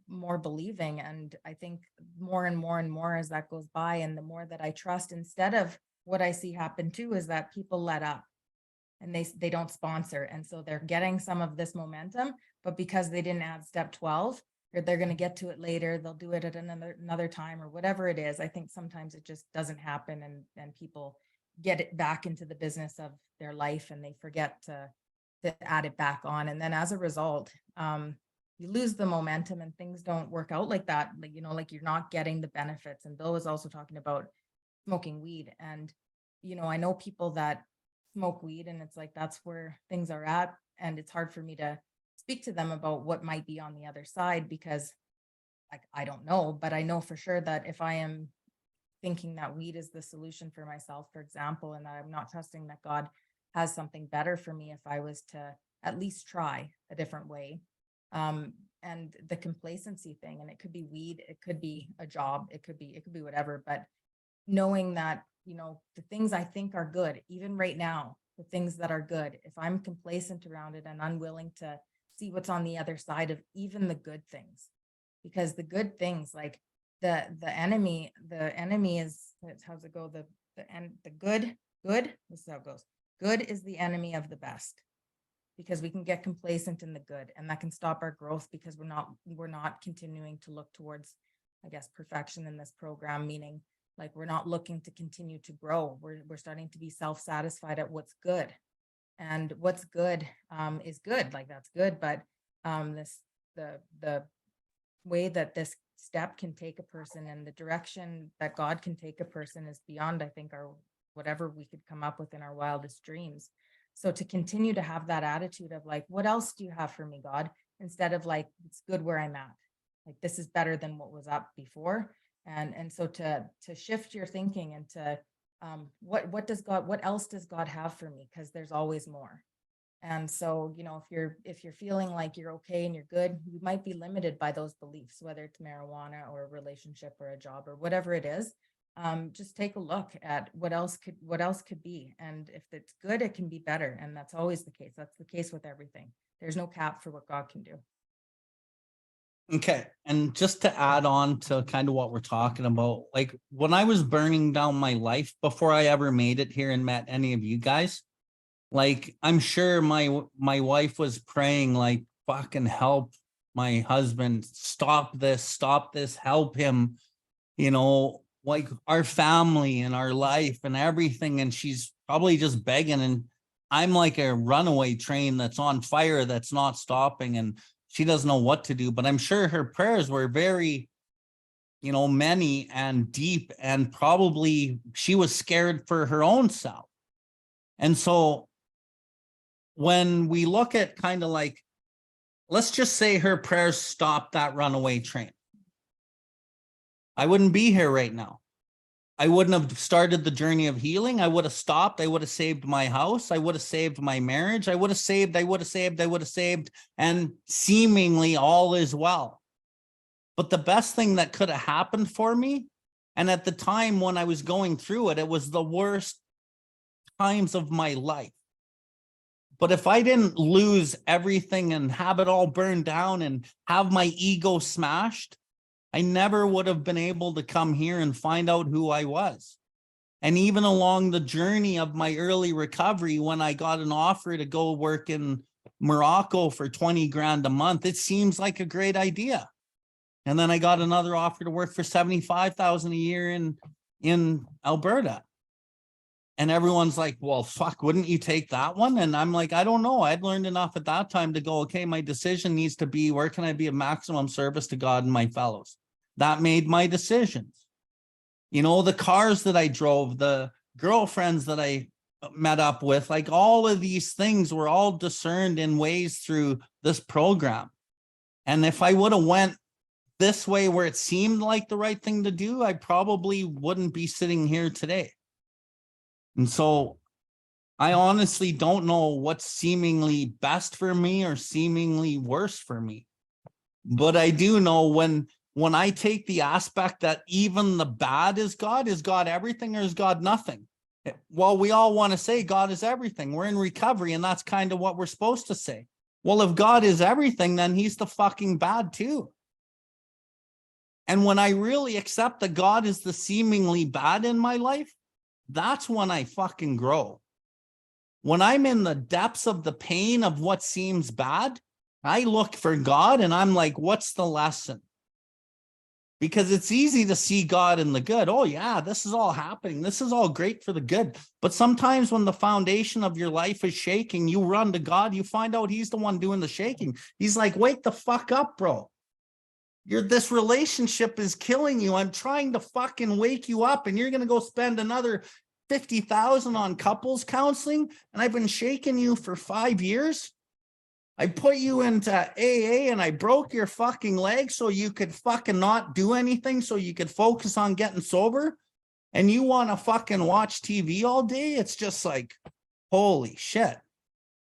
C: more believing. And I think more and more and more as that goes by, and the more that I trust, instead of what I see happen too, is that people let up and they don't sponsor. And so they're getting some of this momentum, but because they didn't add step 12, or they're going to get to it later, they'll do it at another time, or whatever it is. I think sometimes it just doesn't happen, and people get it back into the business of their life, and they forget to add it back on. And then as a result, you lose the momentum, and things don't work out like that. Like, you know, like you're not getting the benefits. And Bill was also talking about smoking weed. And, you know, I know people that smoke weed, and it's like, that's where things are at. And it's hard for me to speak to them about what might be on the other side, because like, I don't know, but I know for sure that if I am thinking that weed is the solution for myself, for example, and that I'm not trusting that God has something better for me if I was to at least try a different way. And the complacency thing, and it could be weed, it could be a job, it could be whatever, but knowing that, you know, the things I think are good, even right now, the things that are good, if I'm complacent around it and unwilling to see what's on the other side of even the good things, because the good things, like the enemy is, how's it go? The good, this is how it goes. Good is the enemy of the best, because we can get complacent in the good, and that can stop our growth, because we're not continuing to look towards, I guess, perfection in this program, meaning like we're not looking to continue to grow. We're starting to be self-satisfied at what's good. And what's good is good, like that's good. But the way that this step can take a person and the direction that God can take a person is beyond, I think, our whatever we could come up with in our wildest dreams. So to continue to have that attitude of like, what else do you have for me, God? Instead of like, it's good where I'm at. Like, this is better than what was up before. And so to shift your thinking and to what else does God have for me? Because there's always more. And so, you know, if you're feeling like you're okay and you're good, you might be limited by those beliefs, whether it's marijuana or a relationship or a job or whatever it is. Just take a look at what else could be. And if it's good, it can be better. And that's always the case. That's the case with everything. There's no cap for what God can do.
A: Okay. And just to add on to kind of what we're talking about, like when I was burning down my life before I ever made it here and met any of you guys, like I'm sure my wife was praying like, fucking help my husband, stop this, help him, you know, like our family and our life and everything. And she's probably just begging. And I'm like a runaway train that's on fire, that's not stopping. And she doesn't know what to do, but I'm sure her prayers were very, you know, many and deep, and probably she was scared for her own self. And so when we look at kind of like, let's just say her prayers stopped that runaway train, I wouldn't be here right now. I wouldn't have started the journey of healing. I would have stopped. I would have saved my house. I would have saved my marriage. I would have saved, and seemingly all is well. But the best thing that could have happened for me, and at the time when I was going through it, it was the worst times of my life. But if I didn't lose everything and have it all burned down and have my ego smashed, I never would have been able to come here and find out who I was. And even along the journey of my early recovery, when I got an offer to go work in Morocco for 20 grand a month, it seems like a great idea. And then I got another offer to work for 75,000 a year in Alberta. And everyone's like, well, fuck, wouldn't you take that one? And I'm like, I don't know. I'd learned enough at that time to go, okay, my decision needs to be, where can I be of maximum service to God and my fellows? That made my decisions. You know, the cars that I drove, the girlfriends that I met up with, like all of these things were all discerned in ways through this program. And if I would have went this way where it seemed like the right thing to do, I probably wouldn't be sitting here today. And so I honestly don't know what's seemingly best for me or seemingly worse for me. But I do know when I take the aspect that even the bad is God everything, or is God nothing? Well, we all want to say God is everything. We're in recovery, and that's kind of what we're supposed to say. Well, if God is everything, then he's the fucking bad too. And when I really accept that God is the seemingly bad in my life, that's when I fucking grow. When I'm in the depths of the pain of what seems bad, I look for God and I'm like, what's the lesson? Because it's easy to see God in the good. Oh yeah, this is all happening. This is all great for the good. But sometimes when the foundation of your life is shaking, you run to God, you find out he's the one doing the shaking. He's like, wake the fuck up, bro. This relationship is killing you. I'm trying to fucking wake you up, and you're going to go spend another 50,000 on couples counseling. And I've been shaking you for 5 years. I put you into AA and I broke your fucking leg so you could fucking not do anything, so you could focus on getting sober. And you want to fucking watch TV all day? It's just like, holy shit.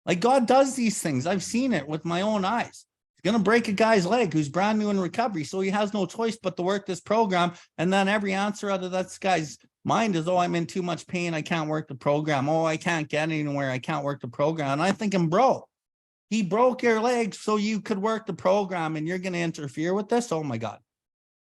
A: Like, God does these things. I've seen it with my own eyes. Going to break a guy's leg who's brand new in recovery, so he has no choice but to work this program. And then every answer out of that guy's mind is, oh, I'm in too much pain, I can't work the program. Oh, I can't get anywhere, I can't work the program. And I'm thinking, bro, he broke your leg so you could work the program, and you're going to interfere with this? Oh my God.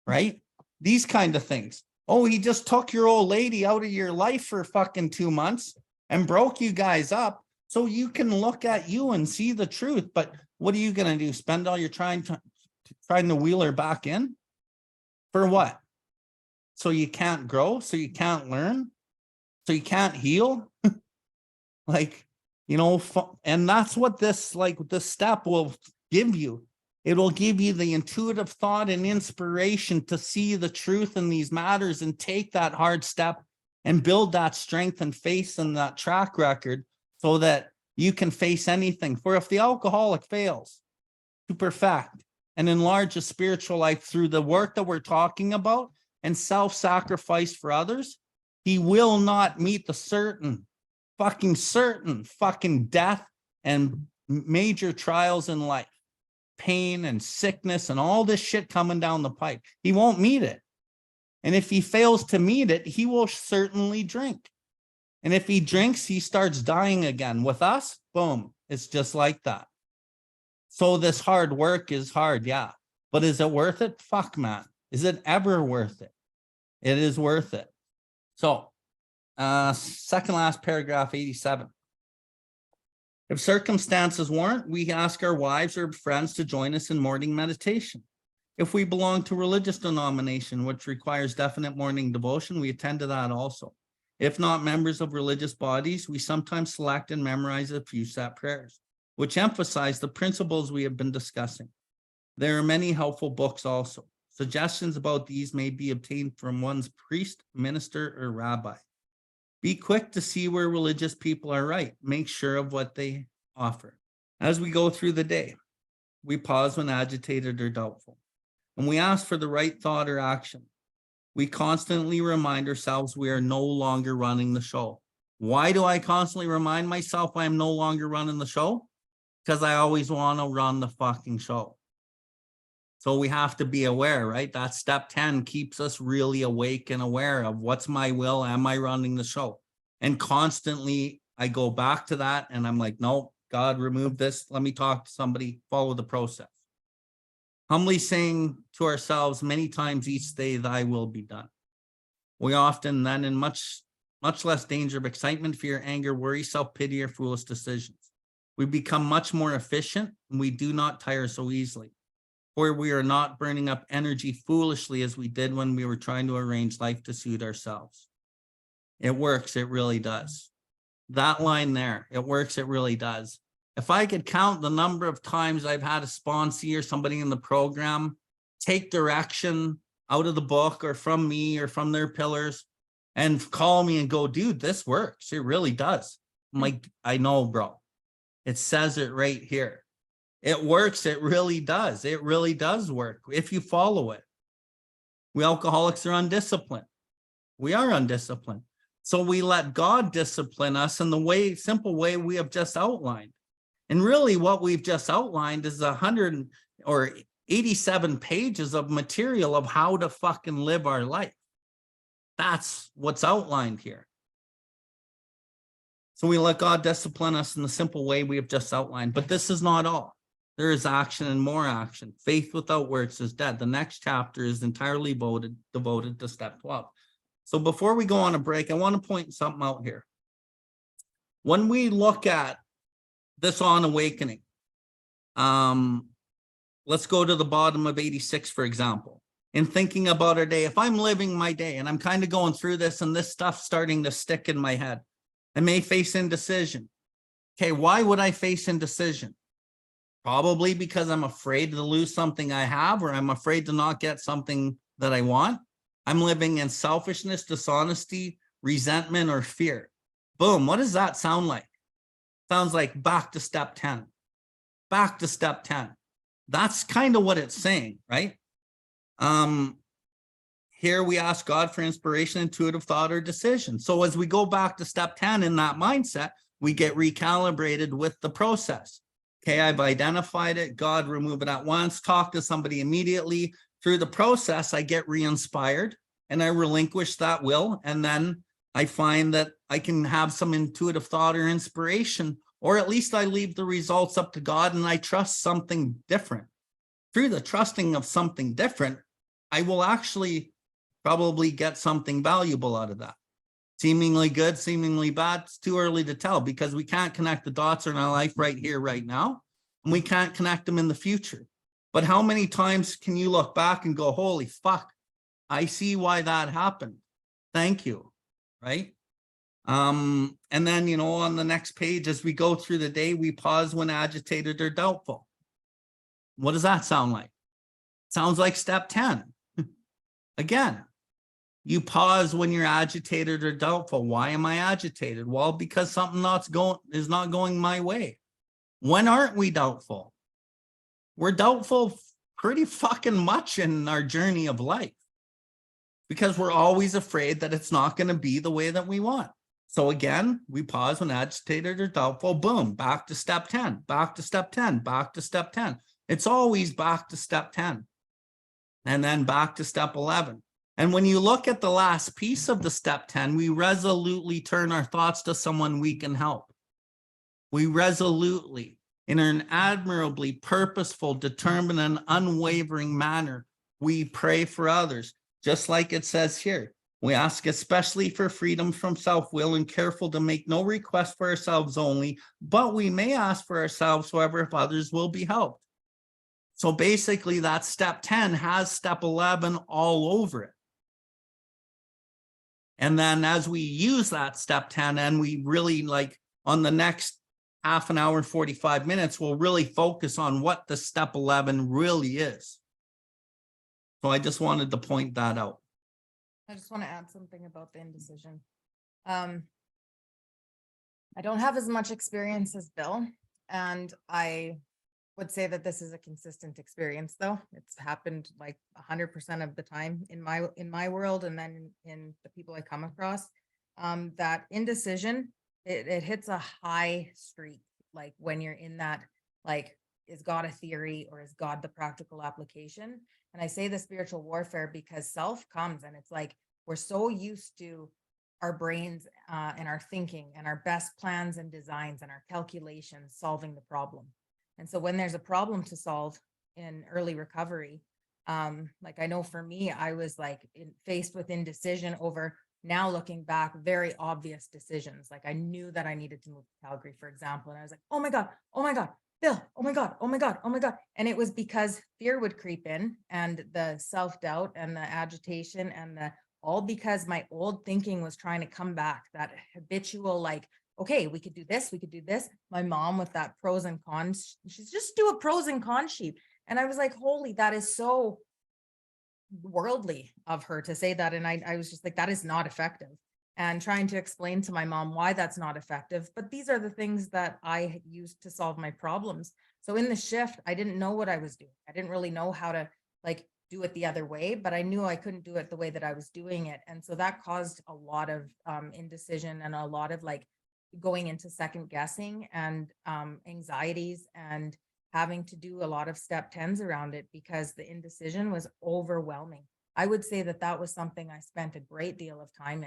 A: Right? These kind of things. Oh, he just took your old lady out of your life for fucking 2 months and broke you guys up so you can look at you and see the truth. But what are you going to do? Spend all your trying to wheel her back in? For what? So you can't grow? So you can't learn? So you can't heal? Like, you know, and that's what this step will give you. It will give you the intuitive thought and inspiration to see the truth in these matters and take that hard step and build that strength and faith and that track record so that you can face anything. For if the alcoholic fails to perfect and enlarge a spiritual life through the work that we're talking about and self-sacrifice for others, he will not meet the certain fucking death and major trials in life, pain and sickness and all this shit coming down the pipe. He won't meet it. And if he fails to meet it, he will certainly drink. And if he drinks, he starts dying again. With us, boom, it's just like that. So this hard work is hard, yeah. But is it worth it? Fuck, man. Is it ever worth it? It is worth it. So, second last paragraph, 87. If circumstances warrant, we ask our wives or friends to join us in morning meditation. If we belong to religious denomination, which requires definite morning devotion, we attend to that also. If not members of religious bodies, we sometimes select and memorize a few set prayers, which emphasize the principles we have been discussing. There are many helpful books also. Suggestions about these may be obtained from one's priest, minister, or rabbi. Be quick to see where religious people are right. Make sure of what they offer. As we go through the day, we pause when agitated or doubtful, and we ask for the right thought or action. We constantly remind ourselves we are no longer running the show. Why do I constantly remind myself I am no longer running the show? Because I always want to run the fucking show. So we have to be aware, right? That step 10 keeps us really awake and aware of what's my will, am I running the show? And constantly I go back to that and I'm like, no, God, remove this. Let me talk to somebody, follow the process. Humbly saying to ourselves many times each day, thy will be done. We often then in much less danger of excitement, fear, anger, worry, self-pity, or foolish decisions. We become much more efficient and we do not tire so easily. Or we are not burning up energy foolishly as we did when we were trying to arrange life to suit ourselves. It works, it really does. That line there, it works, it really does. If I could count the number of times I've had a sponsee or somebody in the program take direction out of the book or from me or from their pillars and call me and go, dude, this works, it really does. I'm like, I know, bro. It says it right here. It works. It really does. It really does work if you follow it. We alcoholics are undisciplined. We are undisciplined. So we let God discipline us in the simple way we have just outlined. And really what we've just outlined is 100 or 87 pages of material of how to fucking live our life. That's what's outlined here. So we let God discipline us in the simple way we have just outlined. But this is not all. There is action and more action. Faith without works is dead. The next chapter is entirely devoted to step 12. So before we go on a break, I want to point something out here. When we look at this on awakening, let's go to the bottom of 86, for example. In thinking about our day, if I'm living my day and I'm kind of going through this and this stuff's starting to stick in my head, I may face indecision. Okay, why would I face indecision? Probably because I'm afraid to lose something I have, or I'm afraid to not get something that I want. I'm living in selfishness, dishonesty, resentment, or fear. Boom, what does that sound like? Sounds like back to step 10. Back to step 10. That's kind of what it's saying, right? Here we ask God for inspiration, intuitive thought, or decision. So as we go back to step 10 in that mindset, we get recalibrated with the process. Okay, I've identified it. God, remove it at once. Talk to somebody immediately. Through the process, I get re-inspired and I relinquish that will. And then I find that I can have some intuitive thought or inspiration, or at least I leave the results up to God and I trust something different. Through the trusting of something different, I will actually probably get something valuable out of that. Seemingly good, seemingly bad, it's too early to tell because we can't connect the dots in our life right here, right now, and we can't connect them in the future. But how many times can you look back and go, holy fuck, I see why that happened. Thank you, right? And then, you know, on the next page, as we go through the day, we pause when agitated or doubtful. What does that sound like? Sounds like step 10. Again, you pause when you're agitated or doubtful. Why am I agitated? Well, because something is not going my way. When aren't we doubtful? We're doubtful pretty fucking much in our journey of life because we're always afraid that it's not going to be the way that we want. So again, we pause when agitated or doubtful, boom, back to step 10, back to step 10, back to step 10. It's always back to step 10 and then back to step 11. And when you look at the last piece of the step 10, we resolutely turn our thoughts to someone we can help. We resolutely, in an admirably purposeful, determined, and unwavering manner, we pray for others, just like it says here. We ask especially for freedom from self-will and careful to make no request for ourselves only, but we may ask for ourselves, however, if others will be helped. So basically that step 10 has step 11 all over it. And then as we use that step 10 and we really like on the next half an hour, 45 minutes, we'll really focus on what the step 11 really is. So I just wanted to point that out.
C: I just want to add something about the indecision. I don't have as much experience as Bill, and I would say that this is a consistent experience, though. It's happened like 100% of the time in my world, and then in the people I come across. That indecision, it hits a high streak, like when you're in that, like, is God a theory or is God the practical application? And I say the spiritual warfare because self comes and it's like, we're so used to our brains and our thinking and our best plans and designs and our calculations solving the problem. And so when there's a problem to solve in early recovery, like I know for me, I was like faced with indecision over, now looking back, very obvious decisions. Like I knew that I needed to move to Calgary, for example. And I was like, oh my God, Bill, oh my God, oh my God, oh my God. And it was because fear would creep in and the self-doubt and the agitation and all because my old thinking was trying to come back, that habitual, like, okay, we could do this, we could do this. My mom with that pros and cons, she's just do a pros and cons sheet. And I was like, holy, that is so worldly of her to say that. And I was just like, that is not effective. And trying to explain to my mom why that's not effective. But these are the things that I used to solve my problems. So in the shift, I didn't know what I was doing. I didn't really know how to like do it the other way, but I knew I couldn't do it the way that I was doing it. And so that caused a lot of indecision and a lot of like going into second guessing and anxieties and having to do a lot of step 10s around it because the indecision was overwhelming. I would say that that was something I spent a great deal of time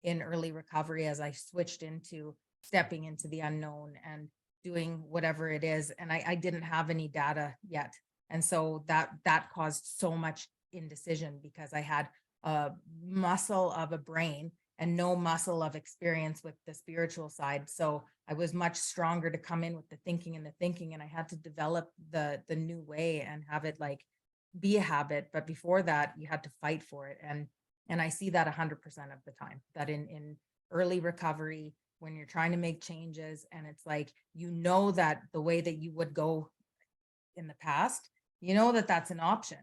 C: in early recovery as I switched into stepping into the unknown and doing whatever it is. And I didn't have any data yet. And so that caused so much indecision because I had a muscle of a brain and no muscle of experience with the spiritual side. So I was much stronger to come in with the thinking, and I had to develop the new way and have it like be a habit. But before that, you had to fight for it. And I see that 100% of the time, that in early recovery, when you're trying to make changes and it's like, you know, that the way that you would go in the past, you know, that that's an option,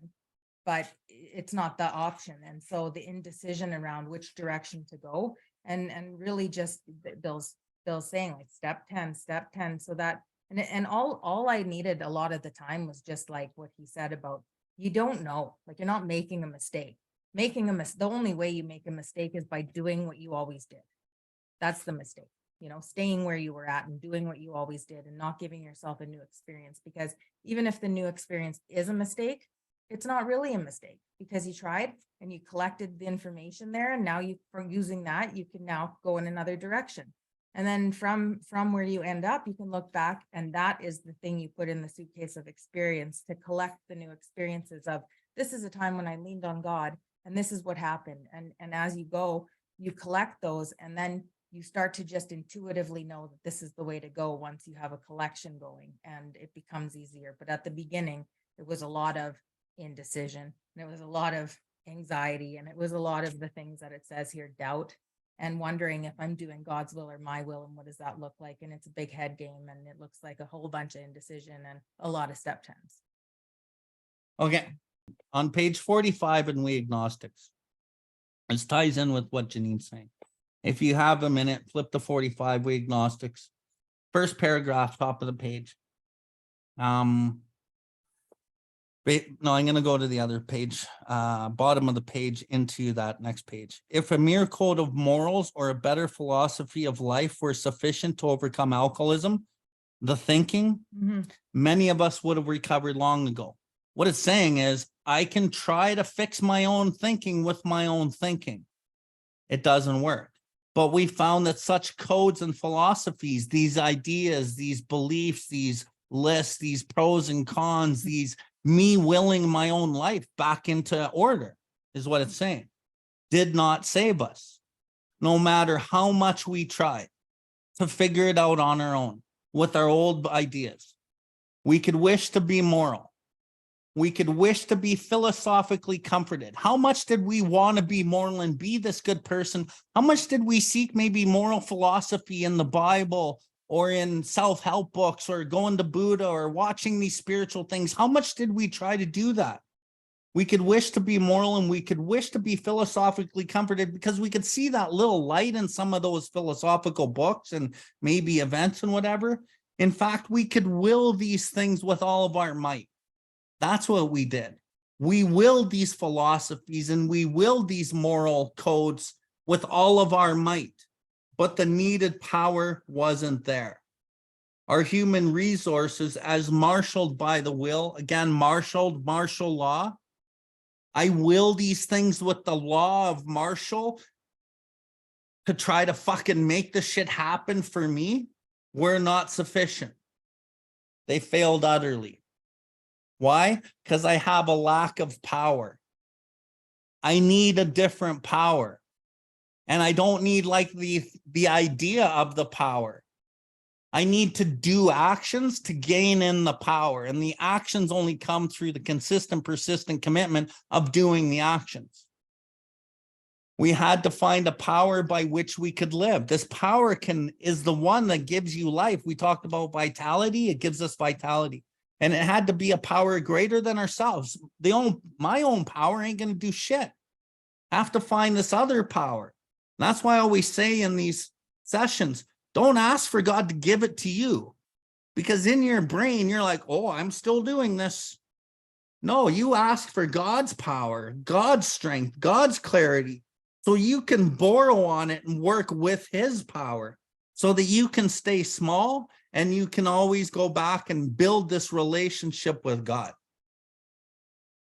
C: but it's not the option. And so the indecision around which direction to go and really just Bill's saying like step 10. So that, and all I needed a lot of the time was just like what he said about, you don't know, like you're not making a mistake. The only way you make a mistake is by doing what you always did. That's the mistake, you know, staying where you were at and doing what you always did and not giving yourself a new experience. Because even if the new experience is a mistake, it's not really a mistake because you tried and you collected the information there. And now from using that, you can now go in another direction. And then from where you end up, you can look back, and that is the thing you put in the suitcase of experience to collect the new experiences of, this is a time when I leaned on God and this is what happened. And as you go, you collect those, and then you start to just intuitively know that this is the way to go once you have a collection going, and it becomes easier. But at the beginning, it was a lot of indecision, and it was a lot of anxiety, and it was a lot of the things that it says here, doubt, and wondering if I'm doing God's will or my will, and what does that look like? And it's a big head game, and it looks like a whole bunch of indecision and a lot of step 10s.
A: Okay, on page 45 in We Agnostics, this ties in with what Janine's saying. If you have a minute, flip to 45, We Agnostics. First paragraph, top of the page. No, I'm going to go to the other page, bottom of the page into that next page. If a mere code of morals or a better philosophy of life were sufficient to overcome alcoholism, the thinking, many of us would have recovered long ago. What it's saying is, I can try to fix my own thinking with my own thinking. It doesn't work. But we found that such codes and philosophies, these ideas, these beliefs, these lists, these pros and cons, these me willing my own life back into order, is what it's saying, did not save us. No matter how much we tried to figure it out on our own with our old ideas. We could wish to be moral. We could wish to be philosophically comforted. How much did we want to be moral and be this good person? How much did we seek maybe moral philosophy in the Bible or in self-help books or going to Buddha or watching these spiritual things? How much did we try to do that? We could wish to be moral and we could wish to be philosophically comforted because we could see that little light in some of those philosophical books and maybe events and whatever. In fact, we could will these things with all of our might. That's what we did. We willed these philosophies and we willed these moral codes with all of our might, but the needed power wasn't there. Our human resources, as marshaled by the will, again, martial law. I will these things with the law of Marshall to try to fucking make the shit happen for me. Were not sufficient. They failed utterly. Why? Because I have a lack of power. I need a different power. And I don't need like the idea of the power. I need to do actions to gain in the power. And the actions only come through the consistent, persistent commitment of doing the actions. We had to find a power by which we could live. This power is the one that gives you life. We talked about vitality. It gives us vitality. And it had to be a power greater than ourselves. My own power ain't going to do shit. I have to find this other power. And that's why I always say in these sessions, don't ask for God to give it to you. Because in your brain, you're like, oh, I'm still doing this. No, you ask for God's power, God's strength, God's clarity, so you can borrow on it and work with his power so that you can stay small and you can always go back and build this relationship with God.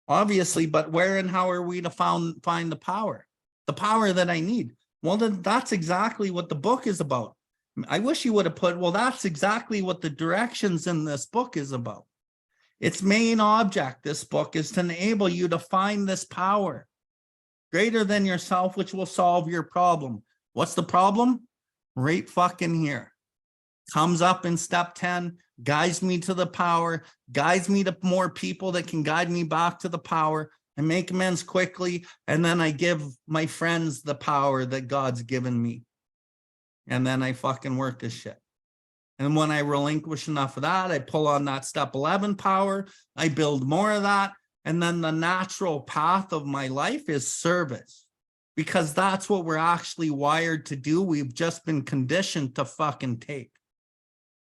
A: Obviously, but where and how are we to find the power that I need? Well, then that's exactly what the book is about. I wish you would have put, well, that's exactly what the directions in this book is about. Its main object, this book, is to enable you to find this power greater than yourself, which will solve your problem. What's the problem? Right fucking here. Comes up in step 10, guides me to the power, guides me to more people that can guide me back to the power. I make amends quickly, and then I give my friends the power that God's given me. And then I fucking work this shit. And when I relinquish enough of that, I pull on that step 11 power, I build more of that. And then the natural path of my life is service, because that's what we're actually wired to do. We've just been conditioned to fucking take.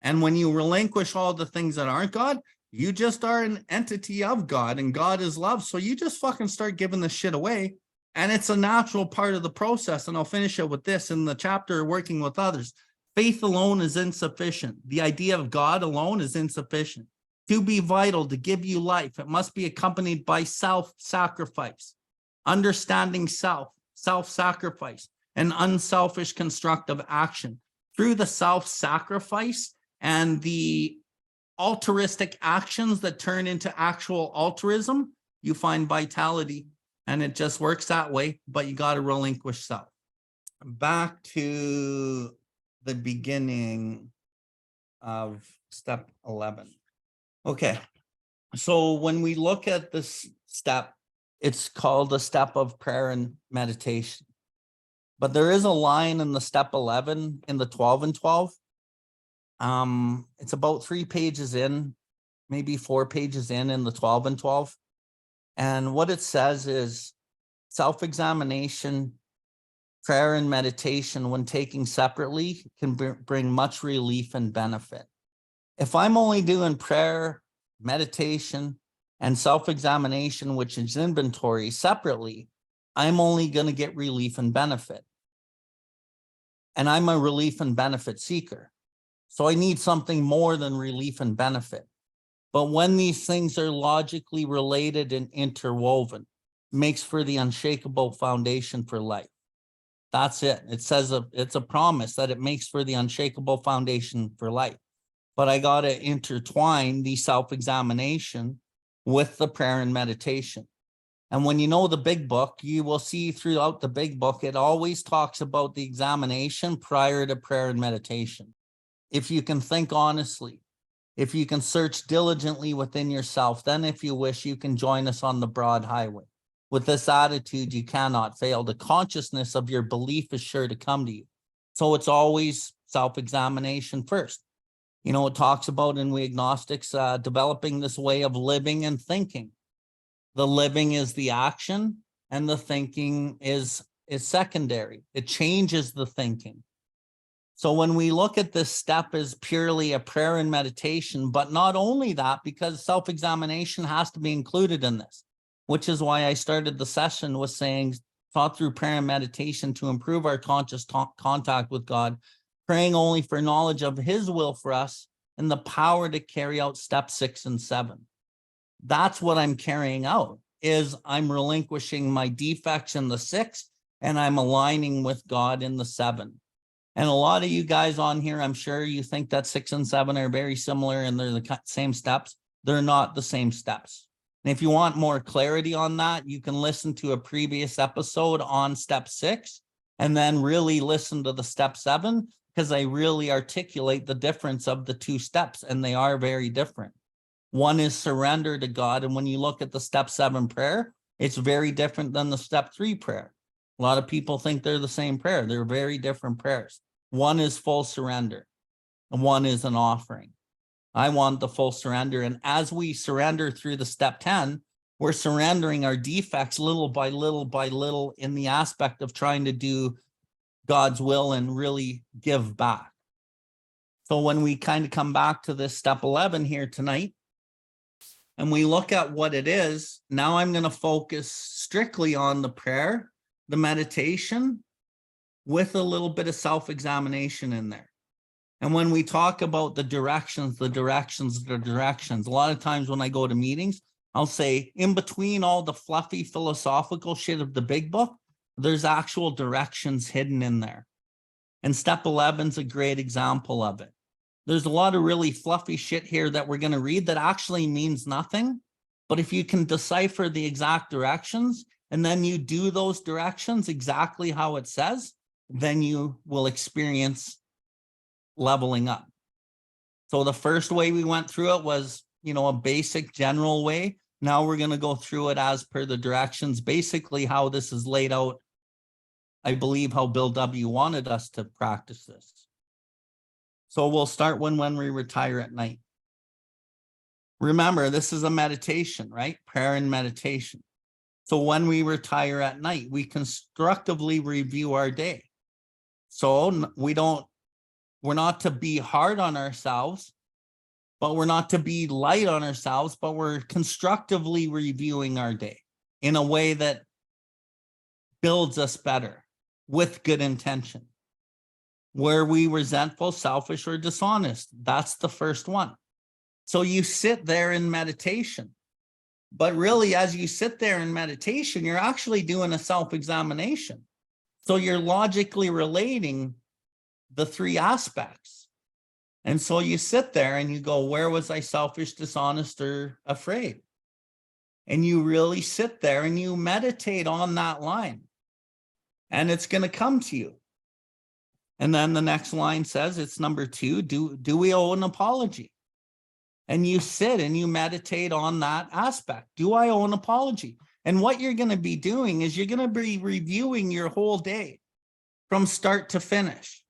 A: And when you relinquish all the things that aren't God, you just are an entity of God, and God is love. So you just fucking start giving the shit away. And it's a natural part of the process. And I'll finish it with this in the chapter, working with others. Faith alone is insufficient. The idea of God alone is insufficient. To be vital, to give you life, it must be accompanied by self-sacrifice, understanding self-sacrifice, and unselfish constructive action. Through the self-sacrifice and the altruistic actions that turn into actual altruism, you find vitality, and it just works that way, but you got to relinquish self. Back to the beginning of step 11. Okay, so when we look at this step, it's called a step of prayer and meditation. But there is a line in the step 11 in the 12 and 12. It's about 3 pages in, maybe 4 pages in the 12 and 12. And what it says is self-examination, prayer, and meditation, when taken separately, can bring much relief and benefit. If I'm only doing prayer, meditation, and self-examination, which is inventory, separately, I'm only going to get relief and benefit. And I'm a relief and benefit seeker. So I need something more than relief and benefit. But when these things are logically related and interwoven, makes for the unshakable foundation for life. That's it. It says it's a promise that it makes for the unshakable foundation for life. But I got to intertwine the self-examination with the prayer and meditation. And when you know the big book, you will see throughout the big book, it always talks about the examination prior to prayer and meditation. If you can think honestly, if you can search diligently within yourself, then if you wish, you can join us on the broad highway. With this attitude, you cannot fail. The consciousness of your belief is sure to come to you. So it's always self-examination first. You know, it talks about in We Agnostics, developing this way of living and thinking. The living is the action and the thinking is secondary. It changes the thinking. So when we look at this step as purely a prayer and meditation, but not only that, because self-examination has to be included in this, which is why I started the session with saying, thought through prayer and meditation to improve our conscious contact with God, praying only for knowledge of his will for us and the power to carry out step 6 and 7. That's what I'm carrying out, is I'm relinquishing my defects in the 6 and I'm aligning with God in the 7. And a lot of you guys on here, I'm sure you think that 6 and 7 are very similar and they're the same steps. They're not the same steps. And if you want more clarity on that, you can listen to a previous episode on step 6 and then really listen to the step 7, because I really articulate the difference of the 2 steps, and they are very different. One is surrender to God. And when you look at the step 7 prayer, it's very different than the step 3 prayer. A lot of people think they're the same prayer. They're very different prayers. One is full surrender and one is an offering. I want the full surrender. And as we surrender through the step 10, we're surrendering our defects little by little by little in the aspect of trying to do God's will and really give back. So when we kind of come back to this step 11 here tonight, and we look at what it is, now I'm going to focus strictly on the prayer, the meditation, with a little bit of self-examination in there. And when we talk about the directions, a lot of times when I go to meetings, I'll say in between all the fluffy philosophical shit of the big book, there's actual directions hidden in there. And step 11 is a great example of it. There's a lot of really fluffy shit here that we're going to read that actually means nothing. But if you can decipher the exact directions and then you do those directions exactly how it says, then you will experience leveling up. So the first way we went through it was, a basic general way. Now we're going to go through it as per the directions, basically how this is laid out. I believe how Bill W. wanted us to practice this. So we'll start when we retire at night. Remember, this is a meditation, right? Prayer and meditation. So when we retire at night, we constructively review our day. So we're not to be hard on ourselves, but we're not to be light on ourselves, but we're constructively reviewing our day in a way that builds us better with good intention. Were we resentful, selfish, or dishonest? That's the first one. So you sit there in meditation, but really as you sit there in meditation, you're actually doing a self-examination. So you're logically relating the 3 aspects. And so you sit there and you go, where was I selfish, dishonest, or afraid? And you really sit there and you meditate on that line. And it's going to come to you. And then the next line says, it's number 2, do we owe an apology? And you sit and you meditate on that aspect. Do I owe an apology? And what you're going to be doing is you're going to be reviewing your whole day from start to finish.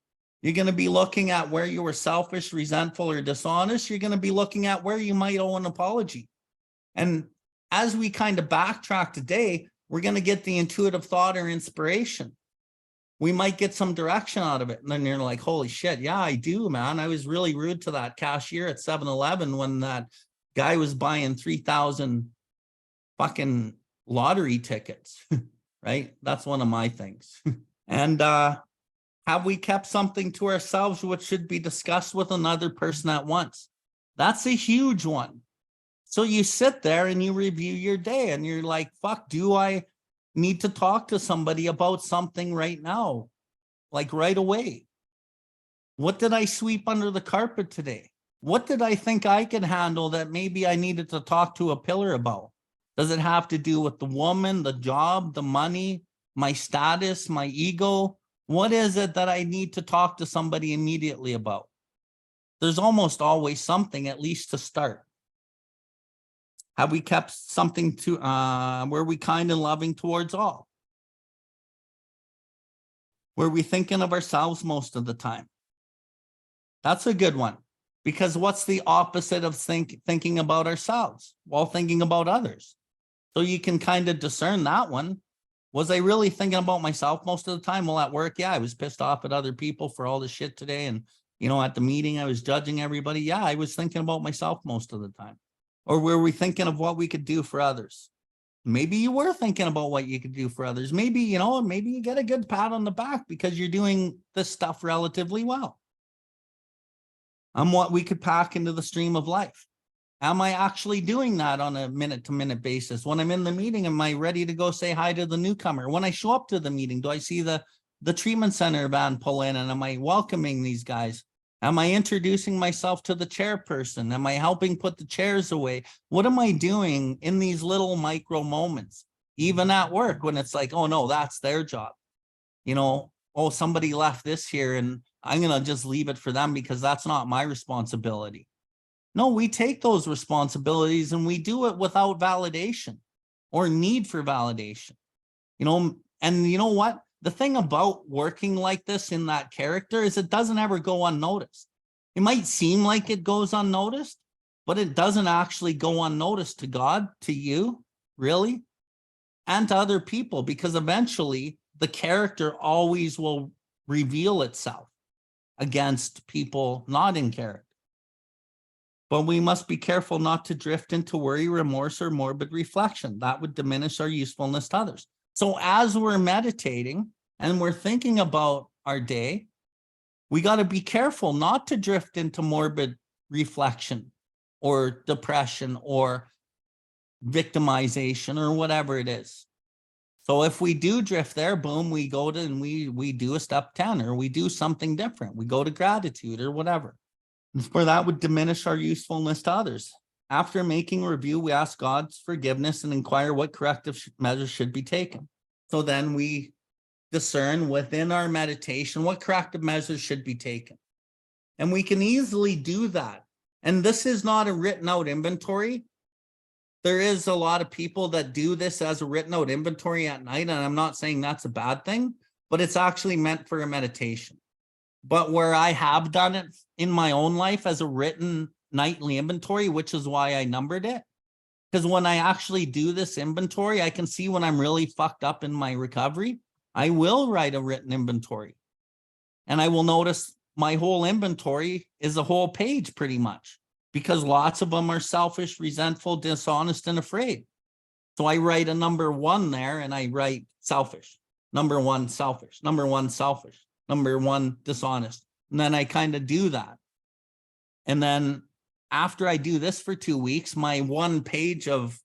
A: You're going to be looking at where you were selfish, resentful, or dishonest. You're going to be looking at where you might owe an apology. And as we kind of backtrack today, we're going to get the intuitive thought or inspiration. We might get some direction out of it. And then you're like, holy shit. Yeah, I do, man. I was really rude to that cashier at 7-Eleven when that guy was buying 3,000 fucking lottery tickets, right? That's one of my things. And have we kept something to ourselves which should be discussed with another person at once? That's a huge one. So you sit there and you review your day and you're like, fuck, do I need to talk to somebody about something right now? Like right away. What did I sweep under the carpet today? What did I think I could handle that maybe I needed to talk to a pillar about? Does it have to do with the woman, the job, the money, my status, my ego? What is it that I need to talk to somebody immediately about? There's almost always something, at least to start. Have we kept something to, were we kind and loving towards all? Were we thinking of ourselves most of the time? That's a good one, because what's the opposite of thinking about ourselves while thinking about others? So you can kind of discern that one. Was I really thinking about myself most of the time? Well, at work, yeah, I was pissed off at other people for all the shit today. And, you know, at the meeting, I was judging everybody. Yeah, I was thinking about myself most of the time. Or were we thinking of what we could do for others? Maybe you were thinking about what you could do for others. Maybe, you know, maybe you get a good pat on the back because you're doing this stuff relatively well. I'm what we could pack into the stream of life. Am I actually doing that on a minute-to-minute basis? When I'm in the meeting, am I ready to go say hi to the newcomer? When I show up to the meeting, do I see the treatment center van pull in and am I welcoming these guys? Am I introducing myself to the chairperson? Am I helping put the chairs away? What am I doing in these little micro moments? Even at work when it's like, oh no, that's their job. You know, oh, somebody left this here and I'm going to just leave it for them because that's not my responsibility. No, we take those responsibilities and we do it without validation or need for validation. You know, and you know what? The thing about working like this in that character is it doesn't ever go unnoticed. It might seem like it goes unnoticed, but it doesn't actually go unnoticed to God, to you, really, and to other people, because eventually the character always will reveal itself against people not in character. But we must be careful not to drift into worry, remorse, or morbid reflection. That would diminish our usefulness to others. So as we're meditating and we're thinking about our day, we got to be careful not to drift into morbid reflection or depression or victimization or whatever it is. So if we do drift there, boom, we go to and we do a step 10 or we do something different. We go to gratitude or whatever. For that would diminish our usefulness to others. After making a review, we ask God's forgiveness and inquire what corrective measures should be taken. So then we discern within our meditation what corrective measures should be taken. And we can easily do that. And this is not a written out inventory. There is a lot of people that do this as a written out inventory at night. And I'm not saying that's a bad thing, but it's actually meant for a meditation. But where I have done it in my own life as a written nightly inventory, which is why I numbered it. Because when I actually do this inventory, I can see when I'm really fucked up in my recovery. I will write a written inventory. And I will notice my whole inventory is a whole page pretty much. Because lots of them are selfish, resentful, dishonest, and afraid. So I write a number 1 there and I write selfish. Number 1, selfish. Number 1, selfish. Number 1, dishonest. And then I kind of do that. And then after I do this for 2 weeks, my 1 page of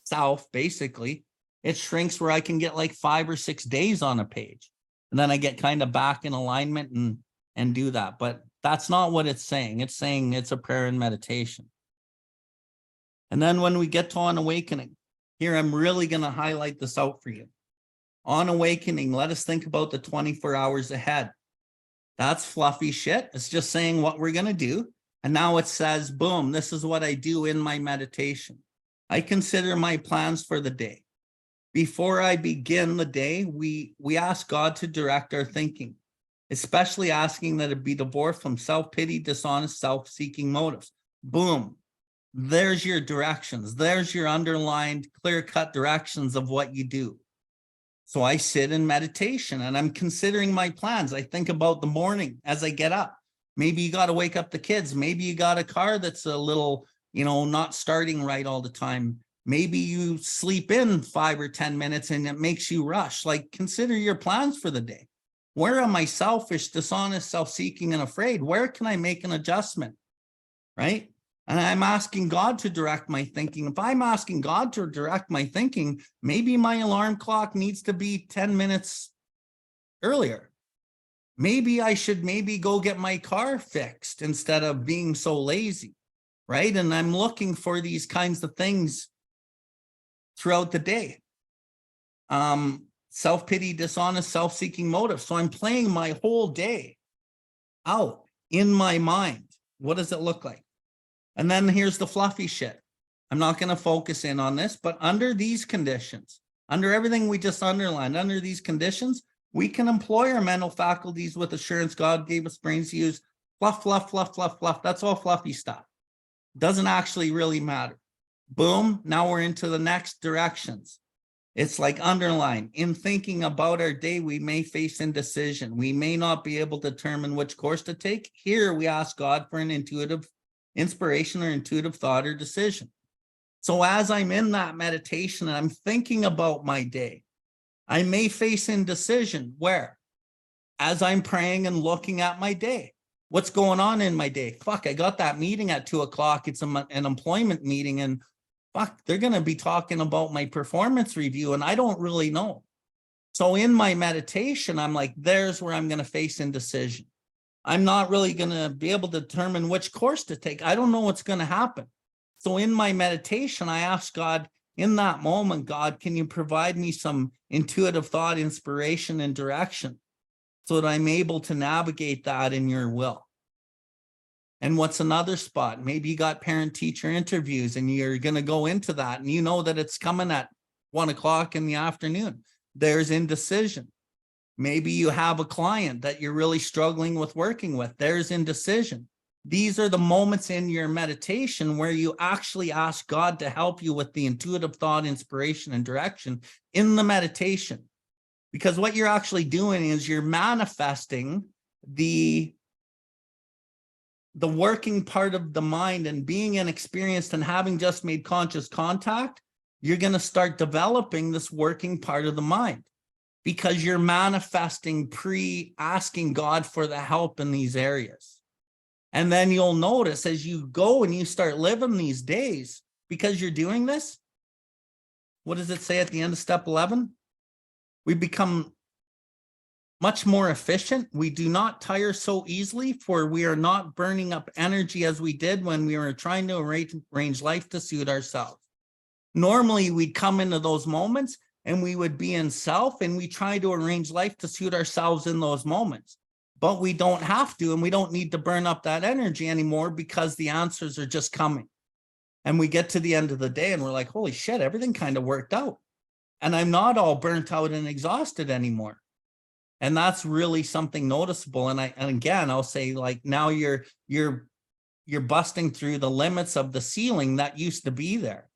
A: self, basically, it shrinks where I can get like 5 or 6 days on a page. And then I get kind of back in alignment and do that. But that's not what it's saying. It's saying it's a prayer and meditation. And then when we get to on awakening, here I'm really going to highlight this out for you. On awakening, let us think about the 24 hours ahead. That's fluffy shit. It's just saying what we're going to do. And now it says, boom, this is what I do in my meditation. I consider my plans for the day. Before I begin the day, we ask God to direct our thinking, especially asking that it be divorced from self-pity, dishonest, self-seeking motives. Boom. there's your directions. There's your underlined, clear-cut directions of what you do. So I sit in meditation and I'm considering my plans. I think about the morning as I get up. Maybe you got to wake up the kids. Maybe you got a car that's a little, not starting right all the time. Maybe you sleep in 5 or 10 minutes and it makes you rush. Like, consider your plans for the day. Where am I selfish, dishonest, self-seeking, and afraid? Where can I make an adjustment? Right? And I'm asking God to direct my thinking. If I'm asking God to direct my thinking, maybe my alarm clock needs to be 10 minutes earlier. Maybe I should go get my car fixed instead of being so lazy, right? And I'm looking for these kinds of things throughout the day. Self-pity, dishonest, self-seeking motive. So I'm playing my whole day out in my mind. What does it look like? And then here's the fluffy shit. I'm not going to focus in on this, but under these conditions, under everything we just underlined, under these conditions, we can employ our mental faculties with assurance. God gave us brains to use. Fluff, fluff, fluff, fluff, fluff. That's all fluffy stuff. Doesn't actually really matter. Boom. Now we're into the next directions. It's like underline. In thinking about our day, we may face indecision. We may not be able to determine which course to take. Here we ask God for an intuitive inspiration or intuitive thought or decision. So as I'm in that meditation and I'm thinking about my day, I may face indecision where, as I'm praying and looking at my day, what's going on in my day? Fuck, I got that meeting at 2 o'clock. It's an employment meeting, and fuck, they're going to be talking about my performance review, and I don't really know. So in my meditation, I'm like, there's where I'm going to face indecision. I'm not really going to be able to determine which course to take. I don't know what's going to happen. So in my meditation, I ask God, in that moment, God, can you provide me some intuitive thought, inspiration, and direction so that I'm able to navigate that in your will? And what's another spot? Maybe you got parent-teacher interviews and you're going to go into that and you know that it's coming at 1 o'clock in the afternoon. There's indecision. Maybe you have a client that you're really struggling with working with. There's indecision. These are the moments in your meditation where you actually ask God to help you with the intuitive thought, inspiration, and direction in the meditation. Because what you're actually doing is you're manifesting the working part of the mind, and being inexperienced and having just made conscious contact, you're going to start developing this working part of the mind because you're manifesting asking God for the help in these areas. And then you'll notice as you go and you start living these days, because you're doing this, what does it say at the end of step 11? We become much more efficient. We do not tire so easily, for we are not burning up energy as we did when we were trying to arrange life to suit ourselves. Normally, we'd come into those moments and we would be in self and we try to arrange life to suit ourselves in those moments. But we don't have to, and we don't need to burn up that energy anymore because the answers are just coming. And we get to the end of the day and we're like, holy shit, everything kind of worked out. And I'm not all burnt out and exhausted anymore. And that's really something noticeable. And again, I'll say, like, now you're busting through the limits of the ceiling that used to be there.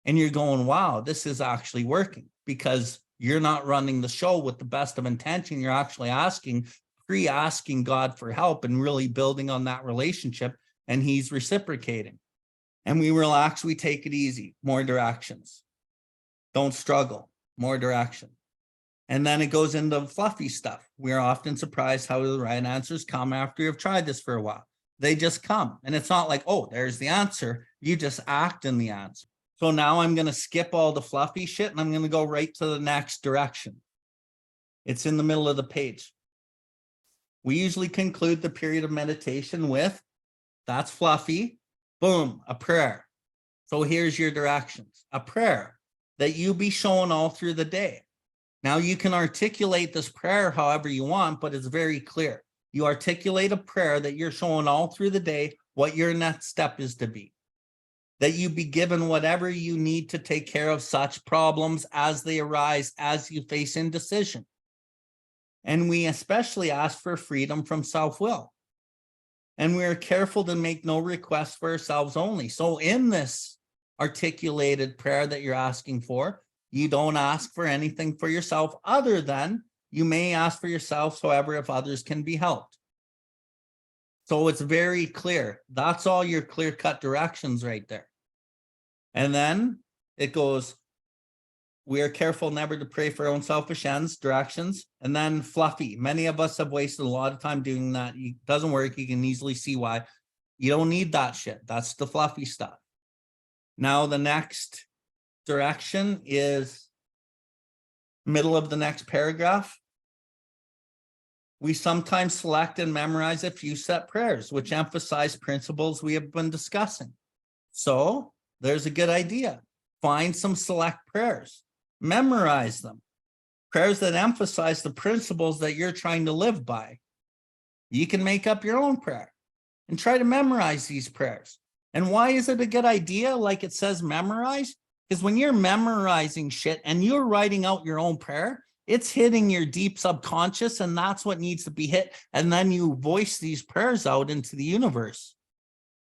A: And you're going, wow, this is actually working, because you're not running the show with the best of intention. You're actually asking God for help and really building on that relationship, and he's reciprocating. And we relax, we take it easy, more directions. Don't struggle, more direction. And then it goes into fluffy stuff. We're often surprised how the right answers come after you've tried this for a while. They just come. And it's not like, oh, there's the answer. You just act in the answer. So now I'm going to skip all the fluffy shit and I'm going to go right to the next direction. It's in the middle of the page. We usually conclude the period of meditation with, that's fluffy, boom, a prayer. So here's your directions. A prayer that you be shown all through the day. Now you can articulate this prayer however you want, but it's very clear. You articulate a prayer that you're showing all through the day what your next step is to be. That you be given whatever you need to take care of such problems as they arise, as you face indecision. And we especially ask for freedom from self-will. And we are careful to make no requests for ourselves only. So in this articulated prayer that you're asking for, you don't ask for anything for yourself other than you may ask for yourself, however, if others can be helped. So it's very clear. That's all your clear-cut directions right there. And then it goes, we are careful never to pray for our own selfish ends, directions, and then fluffy. Many of us have wasted a lot of time doing that. It doesn't work. You can easily see why. You don't need that shit. That's the fluffy stuff. Now the next direction is middle of the next paragraph. We sometimes select and memorize a few set prayers, which emphasize principles we have been discussing. So there's a good idea. Find some select prayers, memorize them. Prayers that emphasize the principles that you're trying to live by. You can make up your own prayer and try to memorize these prayers. And why is it a good idea? Like it says, memorize, because when you're memorizing shit and you're writing out your own prayer, it's hitting your deep subconscious, and that's what needs to be hit. And then you voice these prayers out into the universe.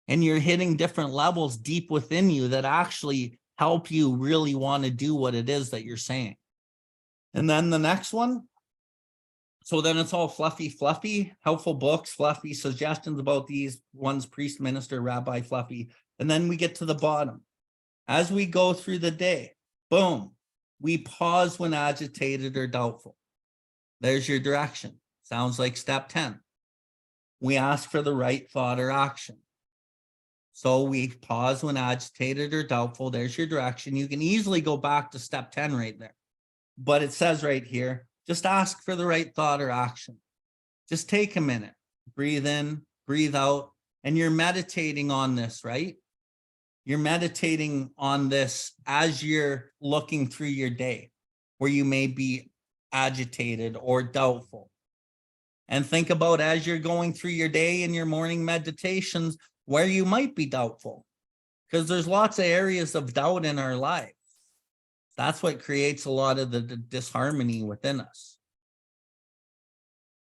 A: And you're hitting different levels deep within you that actually help you really want to do what it is that you're saying. And then the next one. So then it's all fluffy, helpful books, fluffy suggestions about these ones, priest, minister, rabbi, fluffy. And then we get to the bottom. As we go through the day, boom, we pause when agitated or doubtful. There's your direction. Sounds like step 10. We ask for the right thought or action. So we pause when agitated or doubtful. There's your direction. You can easily go back to step 10 right there. But it says right here, just ask for the right thought or action. Just take a minute, breathe in, breathe out, and you're meditating on this, right? You're meditating on this as you're looking through your day, where you may be agitated or doubtful. And think about as you're going through your day in your morning meditations, where you might be doubtful, because there's lots of areas of doubt in our lives. That's what creates a lot of the disharmony within us.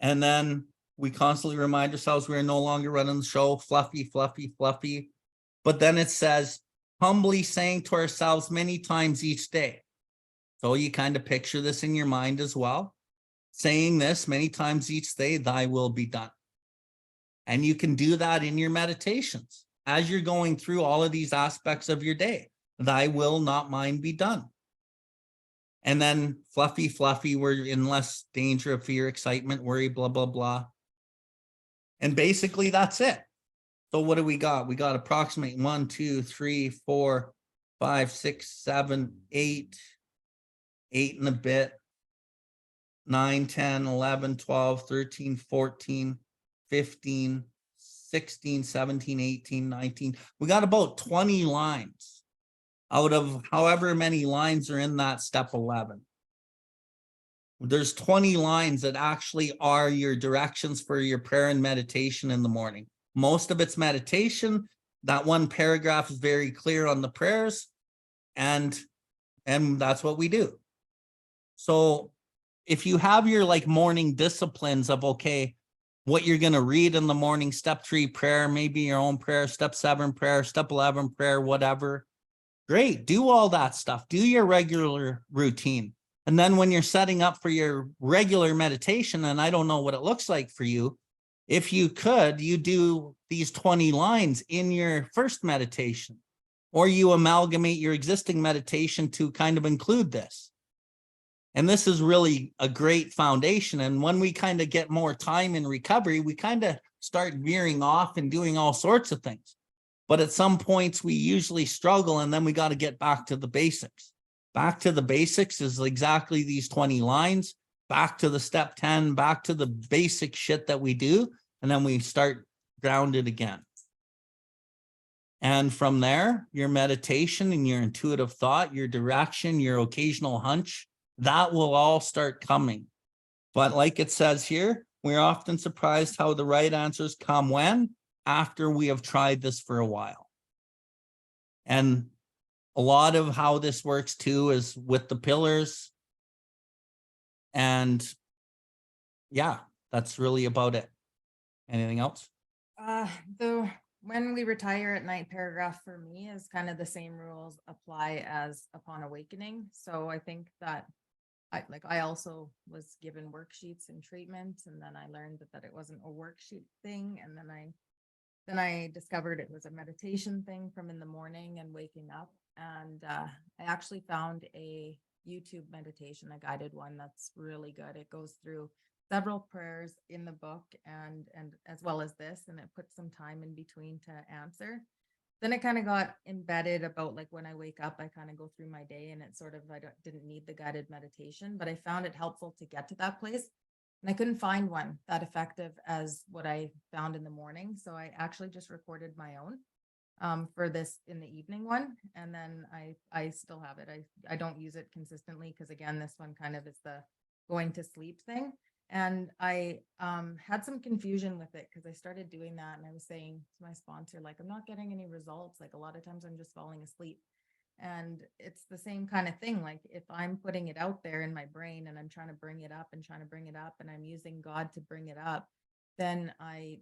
A: And then we constantly remind ourselves we are no longer running the show, fluffy. But then it says, humbly saying to ourselves many times each day. So you kind of picture this in your mind as well. Saying this many times each day, thy will be done. And you can do that in your meditations as you're going through all of these aspects of your day. Thy will, not mine, be done. And then fluffy, we're in less danger of fear, excitement, worry, blah, blah, blah. And basically that's it. So what do we got? We got approximately 1, 2, 3, 4, 5, 6, 7, 8 and a bit, 9, 10, 11, 12, 13, 14, 15, 16, 17, 18, 19. We got about 20 lines out of however many lines are in that step 11. There's 20 lines that actually are your directions for your prayer and meditation in the morning. Most of it's meditation. That one paragraph is very clear on the prayers, and that's what we do. So if you have your like morning disciplines of, okay, what you're going to read in the morning, step 3 prayer, maybe your own prayer, step 7 prayer, step 11 prayer, whatever. Great. Do all that stuff. Do your regular routine. And then when you're setting up for your regular meditation, and I don't know what it looks like for you, if you could, you do these 20 lines in your first meditation, or you amalgamate your existing meditation to kind of include this. And this is really a great foundation. And when we kind of get more time in recovery, we kind of start veering off and doing all sorts of things. But at some points we usually struggle, and then we got to get back to the basics. Back to the basics is exactly these 20 lines, back to the step 10, back to the basic shit that we do. And then we start grounded again. And from there, your meditation and your intuitive thought, your direction, your occasional hunch, that will all start coming. But like it says here, we're often surprised how the right answers come when? After we have tried this for a while. And a lot of how this works too is with the pillars. And yeah, that's really about it. Anything else?
B: The when we retire at night paragraph for me is kind of the same rules apply as upon awakening. So I think that I also was given worksheets and treatment, and then I learned that it wasn't a worksheet thing. And then I discovered it was a meditation thing from in the morning and waking up. And I actually found a YouTube meditation, a guided one that's really good. It goes through several prayers in the book and as well as this, and it puts some time in between to answer. Then it kind of got embedded about like when I wake up, I kind of go through my day and it sort of, didn't need the guided meditation, but I found it helpful to get to that place. And I couldn't find one that effective as what I found in the morning. So I actually just recorded my own for this in the evening one. And then I still have it. I don't use it consistently because again, this one kind of is the going to sleep thing. And I had some confusion with it because I started doing that and I was saying to my sponsor, like, I'm not getting any results. Like a lot of times I'm just falling asleep. And it's the same kind of thing. Like if I'm putting it out there in my brain and I'm trying to bring it up and trying to bring it up and I'm using God to bring it up, then I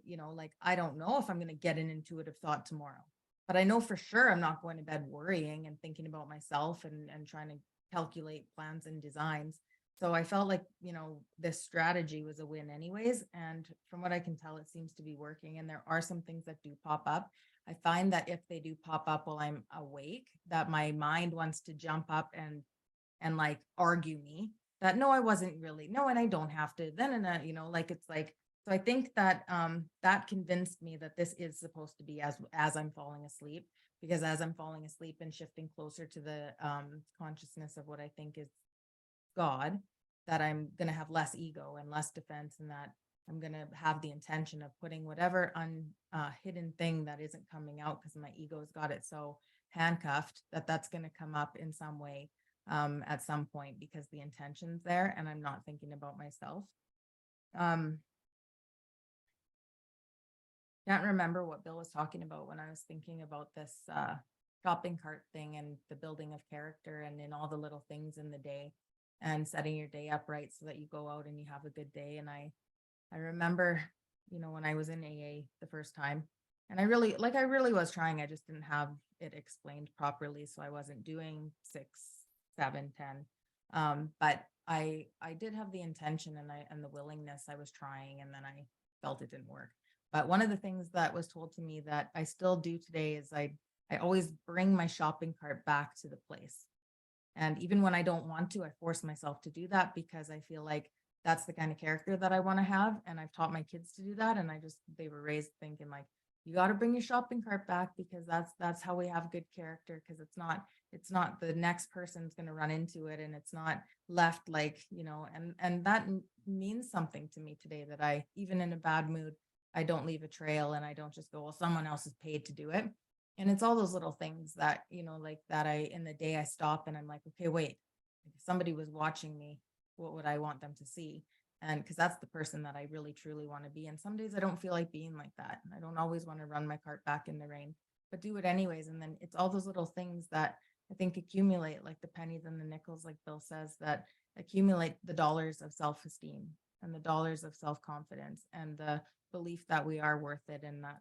B: don't know if I'm going to get an intuitive thought tomorrow, but I know for sure I'm not going to bed worrying and thinking about myself and trying to calculate plans and designs. So I felt like, this strategy was a win anyways. And from what I can tell, it seems to be working. And there are some things that do pop up. I find that if they do pop up while I'm awake, that my mind wants to jump up and like argue me that no, I wasn't really, no, and I don't have to then, it's like, so I think that that convinced me that this is supposed to be as I'm falling asleep, because as I'm falling asleep and shifting closer to the consciousness of what I think is God, that I'm going to have less ego and less defense, and that I'm going to have the intention of putting whatever hidden thing that isn't coming out because my ego's got it so handcuffed that's going to come up in some way at some point because the intention's there and I'm not thinking about myself. Can't remember what Bill was talking about when I was thinking about this shopping cart thing and the building of character and in all the little things in the day and setting your day up right so that you go out and you have a good day. And I remember, when I was in AA the first time, and I really was trying, I just didn't have it explained properly. So I wasn't doing 6, 7, 10. But I did have the intention and the willingness. I was trying, and then I felt it didn't work. But one of the things that was told to me that I still do today is I always bring my shopping cart back to the place. And even when I don't want to, I force myself to do that because I feel like that's the kind of character that I want to have. And I've taught my kids to do that. And they were raised thinking like, you got to bring your shopping cart back because that's how we have good character. Because it's not the next person's going to run into it. And it's not left like, and that means something to me today, that I, even in a bad mood, I don't leave a trail and I don't just go, well, someone else is paid to do it. And it's all those little things that, like that in the day I stop and I'm like, okay, wait, if somebody was watching me, what would I want them to see? And because that's the person that I really, truly want to be. And some days I don't feel like being like that. I don't always want to run my cart back in the rain, but do it anyways. And then it's all those little things that I think accumulate, like the pennies and the nickels, like Bill says, that accumulate the dollars of self-esteem and the dollars of self-confidence and the belief that we are worth it, and that,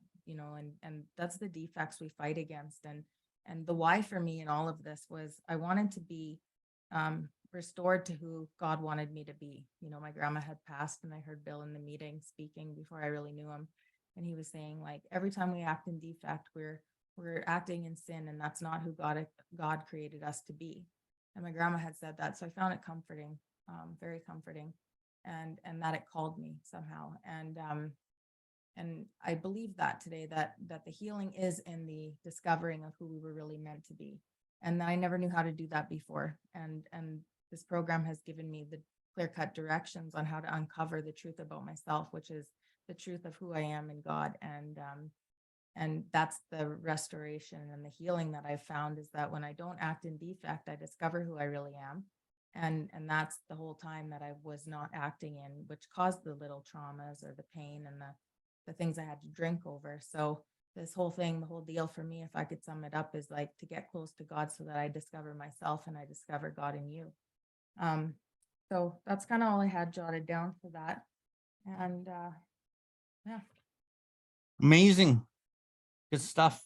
B: and that's the defects we fight against. And the why for me in all of this was I wanted to be restored to who God wanted me to be. My grandma had passed and I heard Bill in the meeting speaking before I really knew him. And he was saying like, every time we act in defect, we're acting in sin, and that's not who God created us to be. And my grandma had said that. So I found it comforting, very comforting, and that it called me somehow. And I believe that today, that the healing is in the discovering of who we were really meant to be. And I never knew how to do that before. And this program has given me the clear-cut directions on how to uncover the truth about myself, which is the truth of who I am in God. And that's the restoration and the healing that I've found, is that when I don't act in defect, I discover who I really am. And that's the whole time that I was not acting in, which caused the little traumas or the pain and the things I had to drink over. So this whole thing, the whole deal for me, if I could sum it up, is like to get close to God so that I discover myself and I discover God in you. So that's kind of all I had jotted down for that. And yeah.
A: Amazing. Good stuff.